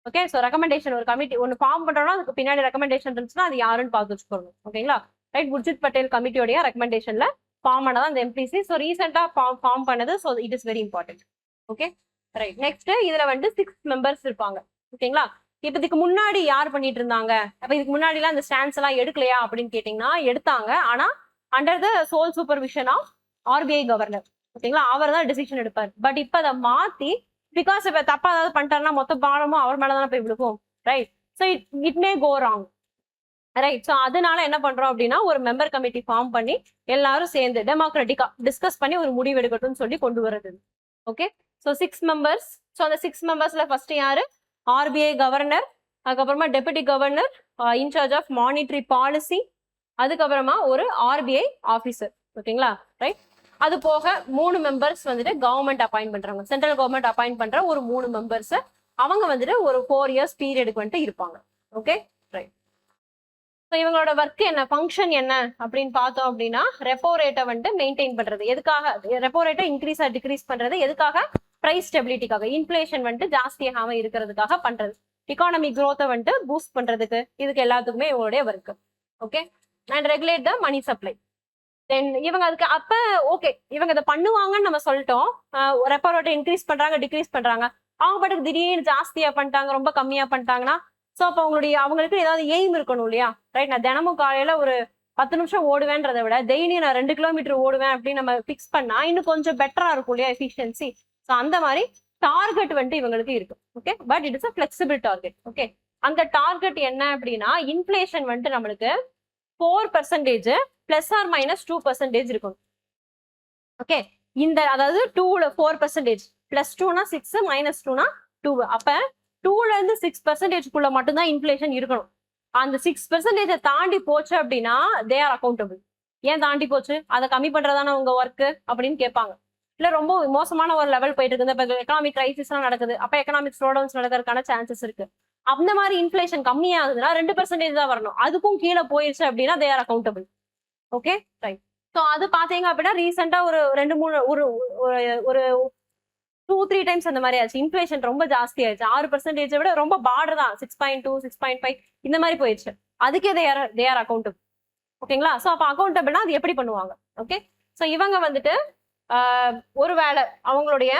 Okay, so recommendation ஒரு கமிட்டி ஒன்று ஃபார்ம் பண்றோம்னா அதுக்கு பின்னாடி ரெக்கமெண்டேஷன் இருந்துச்சுன்னா அது யாருன்னு பார்த்து வச்சுக்கணும். ஓகேங்களா, ரைட். உர்ஜித் பட்டேல் கமிட்டியோடைய ரெக்கமெண்டேஷன்ல ஃபார்ம் பண்ணதான் அந்த எம்பிசி. ஸோ ரீசெண்டா ஃபார்ம் பண்ணது. So it is very important. Okay, right. Next இதுல வந்து 6 மெம்பர்ஸ் இருப்பாங்க. ஓகேங்களா, இப்ப இதுக்கு முன்னாடி யார் பண்ணிட்டு இருந்தாங்க? அப்ப இதுக்கு முன்னாடி எல்லாம் இந்த ஸ்டாண்ட்ஸ் எல்லாம் எடுக்கலையா அப்படின்னு கேட்டீங்கன்னா எடுத்தாங்க. ஆனா under the sole supervision of RBI governor. ஓகேங்களா, அவர் தான் டிசிஷன் எடுப்பார். பட் இப்ப அதை மாத்தி, பிகாஸ் இப்ப தப்பா ஏதாவது பண்ணிட்டாருன்னா மொத்த பாலமும் அவர் மேலதானே போய் விழுகும். Right. So it may go wrong. Right. So அதனால என்ன பண்றோம் அப்படின்னா ஒரு மெம்பர் கமிட்டி ஃபார்ம் பண்ணி எல்லாரும் சேர்ந்து டெமோக்ராட்டிக்கா டிஸ்கஸ் பண்ணி ஒரு முடிவு எடுக்கட்டும்னு சொல்லி கொண்டு வர்றது. Okay, so 6 members. ஸோ அந்த 6 மெம்பர்ஸ்ல ஃபர்ஸ்ட் யாரு? ஆர்பிஐ கவர்னர், அதுக்கப்புறமா deputy governor in charge of monetary policy, அதுக்கப்புறமா ஒரு ஆர்பிஐ ஆஃபீஸர். ஓகேங்களா, ரைட். அது போக 3 மெம்பர்ஸ் வந்துட்டு கவர்மெண்ட் அப்பாயிண்ட் பண்றாங்க, சென்ட்ரல் கவர்மெண்ட் அப்பாயிண்ட் பண்ற ஒரு 3 மெம்பர்ஸ். அவங்க வந்துட்டு ஒரு 4 இயர்ஸ் பீரியடுக்கு வந்துட்டு இருப்பாங்க. Okay, right. ஸோ இவங்களோட ஒர்க் என்ன, ஃபங்க்ஷன் என்ன அப்படின்னு பார்த்தோம் அப்படின்னா ரெப்போ ரேட்டை வந்துட்டு மெயின்டைன் பண்றது. எதுக்காக ரெப்போ ரேட்டை இன்க்ரீஸ் டிக்ரீஸ் பண்றது? எதுக்காக? பிரைஸ் ஸ்டெபிலிட்டிக்காக, இன்ஃபிளேஷன் வந்துட்டு ஜாஸ்தியாகாம இருக்கிறதுக்காக பண்றது, எக்கானமிக் க்ரோத்தை வந்துட்டு பூஸ்ட் பண்றதுக்கு, இதுக்கு எல்லாத்துக்குமே இவங்களுடைய work. Okay, and regulate the money supply. Then இவங்க அதுக்கு அப்ப ஓகே இவங்க இதை பண்ணுவாங்கன்னு நம்ம சொல்லிட்டோம். ரெப்போ ரேட்டை இன்க்ரீஸ் பண்றாங்க, டிக்ரீஸ் பண்றாங்க. அவங்க பாட்டுக்கு திடீர்னு ஜாஸ்தியா பண்ணிட்டாங்க, ரொம்ப கம்மியா பண்ணிட்டாங்கன்னா ஸோ அப்போ அவங்களுக்கு ஏதாவது எய்ம் இருக்கணும் இல்லையா, ரைட். நான் தினமும் காலையில ஒரு 10 நிமிஷம் ஓடுவேன்றதை விட டெய்லி நான் 2 கிலோமீட்டர் ஓடுவேன் அப்படின்னு நம்ம பிக்ஸ் பண்ணா இன்னும் கொஞ்சம் பெட்டரா இருக்கும் இல்லையா, எஃபிஷியன்சி. ஸோ அந்த மாதிரி டார்கெட் வந்துட்டு இவங்களுக்கு இருக்கு. Okay, but it is a flexible target. Okay, அந்த டார்கெட் என்ன அப்படின்னா இன்ஃபிளேஷன் வந்துட்டு நம்மளுக்கு 4% பிளஸ் ஆர் மைனஸ் 2% இருக்கணும். ஓகே, இந்த அதாவது 2ல 4%, பிளஸ் 2னா 6, மைனஸ் 2னா 2. அப்ப 2ல இருந்து 6%குள்ள மட்டும்தான் இன்ஃபிளேஷன் இருக்கணும். அந்த 6% தாண்டி போச்சு அப்படின்னா தே ஆர் அக்கௌண்டபிள். ஏன் தாண்டி போச்சு? அதை கம்மி பண்றதான உங்க ஒர்க் அப்படின்னு கேட்பாங்க. இல்ல ரொம்ப மோசமான ஒரு லெவல் போயிட்டு இருக்குது, இப்ப எக்கனாமிக் கிரைசிஸ் எல்லாம் நடக்குது, அப்ப எக்கனாமிக் ஸ்லோடவுன்ஸ் நடக்கிறதுக்கான சான்சஸ் இருக்கு. அந்த மாதிரி இன்ஃபிளேஷன் கம்மியாகுதுன்னா 2% தான் வரணும். அதுக்கும் கீழே போயிடுச்சு அப்படின்னா they are accountable. Okay, right. So அது பாத்தீங்க அப்படின்னா ரீசெண்டா ஒரு 2-3 ஒரு 2-3 டைம்ஸ் அந்த மாதிரி ஆச்சு. இன்ஃபிளேஷன் ரொம்ப ஜாஸ்தி ஆயிடுச்சு. 6% விட ரொம்ப பார்டர் தான், 6.2, 6.5 இந்த மாதிரி போயிடுச்சு. அதுக்கே தே ஆர் அக்கௌண்டபிள். ஓகேங்களா, ஸோ அப்போ அக்கௌண்டபிள்னா அது எப்படி பண்ணுவாங்க? ஓகே, ஸோ இவங்க வந்துட்டு ஒருவேளை அவங்களுடைய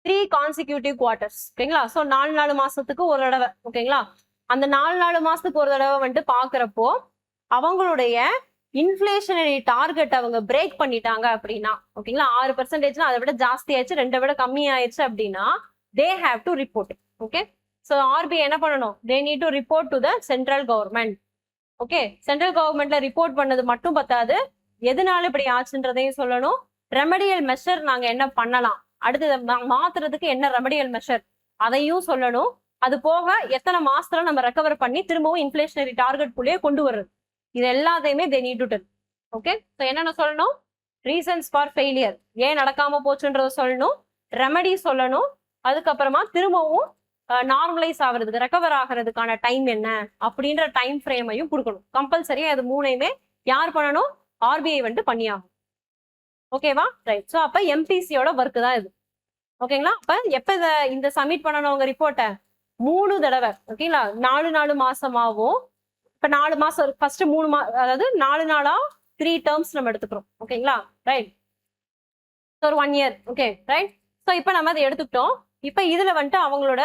3 கான்சிக்யூட்டிவ் குவார்டர்ஸ், ஓகேங்களா, ஸோ 4 மாசத்துக்கு ஒரு தடவை, ஓகேங்களா, அந்த 4 மாசத்துக்கு ஒரு தடவை வந்துட்டு பாக்குறப்போ அவங்களுடைய இன்ஃபிளேஷனரி டார்கெட் அவங்க பிரேக் பண்ணிட்டாங்க அப்படின்னா, ஓகேங்களா, 6% அதை விட ஜாஸ்தி ஆயிடுச்சு, 2 விட கம்மி ஆயிடுச்சு அப்படின்னா they have to report. Okay, so RBI என்ன பண்ணணும்? தே need to report to the central government. Okay, central கவர்மெண்ட்ல ரிப்போர்ட் பண்ணது மட்டும் பத்தாது, எதனால இப்படி ஆச்சுன்றதையும் சொல்லணும். ரெமடியல் மெஷர் நாங்க என்ன பண்ணலாம், அடுத்தது மாத்துறதுக்கு என்ன ரெமடியல் மெஷர் அதையும் சொல்லணும். அது போக எத்தனை மாசத்துல நம்ம ரெக்கவர் பண்ணி திரும்பவும் இன்ஃபிளேஷனரி டார்கெட் குள்ளேயே கொண்டு வர்றது, இது எல்லாத்தையுமே தே need to tell. Okay, so என்னென்ன சொல்லணும்? ரீசன்ஸ் ஃபார் ஃபெயிலியர், ஏன் நடக்காம போச்சுன்றத சொல்லணும், ரெமடி சொல்லணும், அதுக்கப்புறமா திரும்பவும் நார்மலைஸ் ஆகுறதுக்கு ரெக்கவர் ஆகிறதுக்கான டைம் என்ன அப்படின்ற டைம் ஃப்ரேமையும் கொடுக்கணும். கம்பல்சரியா அது 3யுமே யார் பண்ணணும்? ஆர்பிஐ வந்துட்டு பண்ணியாகும். ஓகேவா, ரைட். ஸோ அப்ப எம்பிசியோட ஒர்க் தான் இது. ஓகேங்களா, அப்ப எப்ப இந்த சப்மிட் பண்ணணும் உங்க ரிப்போர்ட்டை? 3 தடவை. ஓகேங்களா, 4 மாசமாவும், இப்ப 4 மாசம் ஃபர்ஸ்ட் 3 அதாவது 4 நாளா 3 டேர்ம்ஸ் நம்ம எடுத்துக்கிறோம். ஓகேங்களா, ரைட். ஒரு 1 year. Okay right. ஸோ இப்போ நம்ம அதை எடுத்துக்கிட்டோம். இப்போ இதுல வந்துட்டு அவங்களோட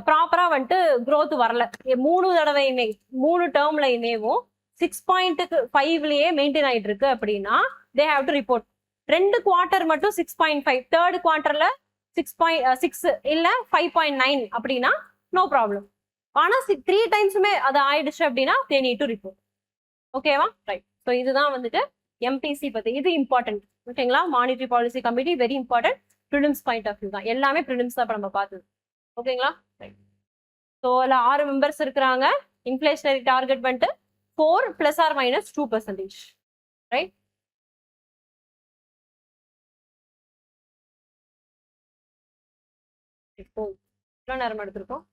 ப்ராப்பரா வந்துட்டு க்ரோத் வரல. 3 தடவையுமே 3 டேர்ம்லயுமேவும் 6.5லயே மெயின்டைன் ஆயிட்டு இருக்கு அப்படின்னா they have to report. 2 quarter மட்டும் 6.5, தேர்ட் குவார்டர்ல 6.6 இல்ல 5.9 அப்படின்னா நோ ப்ராப்ளம். ஆனா 3 டைம்ஸுமே அது ஆயிடுச்சு அப்படின்னா தே நீட் டு ரிப்போர்ட். ஓகேவா ரைட். ஸோ இதுதான் வந்துட்டு எம்பிசி பத்தி. இது இம்பார்ட்டன்ட் ஓகேங்களா. Monetary policy committee very important. Prelims point of view தான், எல்லாமே ப்ரிலிம்ஸ் தான் நம்ம பார்த்தது. ஓகேங்களா ரைட். ஸோ அதில் 6 மெம்பர்ஸ் இருக்கிறாங்க. இன்ஃப்ளேஷனரி டார்கெட் வந்துட்டு 4 ± 2%. ரைட். இப்போ எவ்வளோ நேரம் எடுத்திருக்கோம்?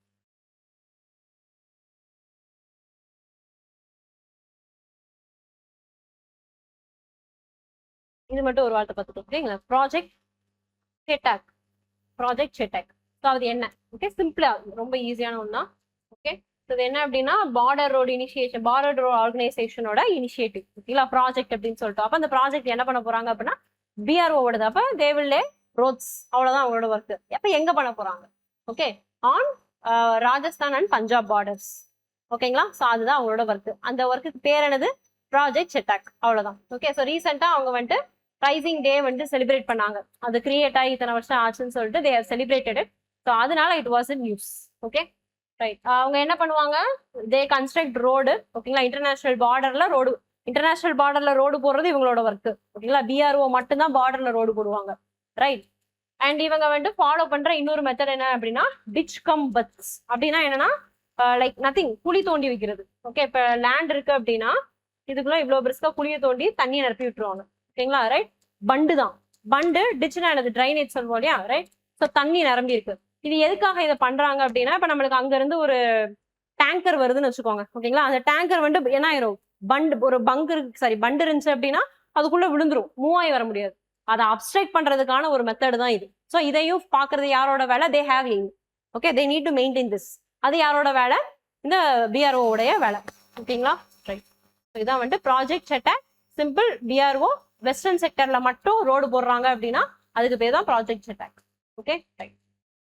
இது மட்டும் ஒரு வார்த்தை பார்த்துக்கோங்க. ஓகேங்களா. Project Chetak. Project Chetak. So அது என்ன? ஓகே சிம்பிளா ரொம்ப ஈஸியான ஒன்றா. ஓகே ஸோ இது என்ன அப்படின்னா border road initiation, border road ஆர்கனைசேஷனோட இனிஷியேட்டிவ். ஓகேங்களா. ப்ராஜெக்ட் அப்படின்னு சொல்லிட்டு அப்போ அந்த ப்ராஜெக்ட் என்ன பண்ண போறாங்க அப்படின்னா பிஆர்ஓவோடது. அப்போ தேவில்லே ரோட்ஸ், அவ்வளோதான் அவங்களோட ஒர்க். அப்போ எங்க பண்ண போறாங்க? Okay on Rajasthan and Punjab borders. ஓகேங்களா. ஸோ அதுதான் அவங்களோட ஒர்க். அந்த ஒர்க்குக்கு பேர் என்னது? ப்ராஜெக்ட் செட்டாக். அவ்வளோதான். ஓகே ஸோ ரீசெண்டாக அவங்க வந்துட்டு ரைசிங் டே வந்துட்டு செலிப்ரேட் பண்ணாங்க. அது கிரியேட் ஆகி இத்தனை வருஷம் ஆச்சுன்னு சொல்லிட்டு they have celebrated it. So அதனால it was in news. Okay right. அவங்க என்ன பண்ணுவாங்க? They construct road. ஓகேங்களா. இன்டர்நேஷனல் பார்டர்ல ரோடு போடுறது இவங்களோட ஒர்க். ஓகேங்களா. பிஆர்ஓ மட்டும்தான் பார்டர்ல ரோடு போடுவாங்க. ரைட். அண்ட் இவங்க வந்துட்டு ஃபாலோ பண்ற இன்னொரு மெத்தட் என்ன அப்படின்னா டிச் கம் பட்ஸ். அப்படின்னா என்னன்னா லைக் நத்திங், குழி தோண்டி வைக்கிறது. ஓகே இப்போ லேண்ட் இருக்கு அப்படின்னா இதுக்குள்ள இவ்வளவு பிரிஸ்கா குழியை தோண்டி தண்ணியை நிரப்பி விட்டுருவாங்க. ஓகேங்களா ரைட். பண்டு தான். பண்டு டிச்சுனா என்னது? ட்ரைனேஜ் சொல்லுவோம் இல்லையா ரைட். ஸோ தண்ணி நிரம்பி இருக்கு. இது எதுக்காக இதை பண்றாங்க அப்படின்னா இப்போ நம்மளுக்கு அங்க இருந்து ஒரு டேங்கர் வருதுன்னு வச்சுக்கோங்க. ஓகேங்களா. அந்த டேங்கர் வந்துட்டு என்ன ஆயிரும்? பண்டு ஒரு பண்டு இருந்துச்சு அப்படின்னா அதுக்குள்ள விழுந்துரும், மூவ் ஆகி வர முடியாது. அதை அப்ஸ்ட்ரக்ட் பண்றதுக்கான ஒரு மெத்தட் தான் இது. ஸோ இதையும் பாக்குறது யாரோட வேலை? They have aim. Okay they need to maintain this. அது யாரோட வேலை? இந்த பிஆர்ஓ உடைய வேலை. ஓகேங்களா ரைட். இதான் வந்துட்டு project Chetak. Simple. BRO western செக்டர்ல மட்டும் ரோடு போடுறாங்க அப்படின்னா அதுக்கு பேர் தான் project Chetak. Okay right.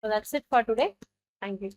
So that's it for today. Thank you.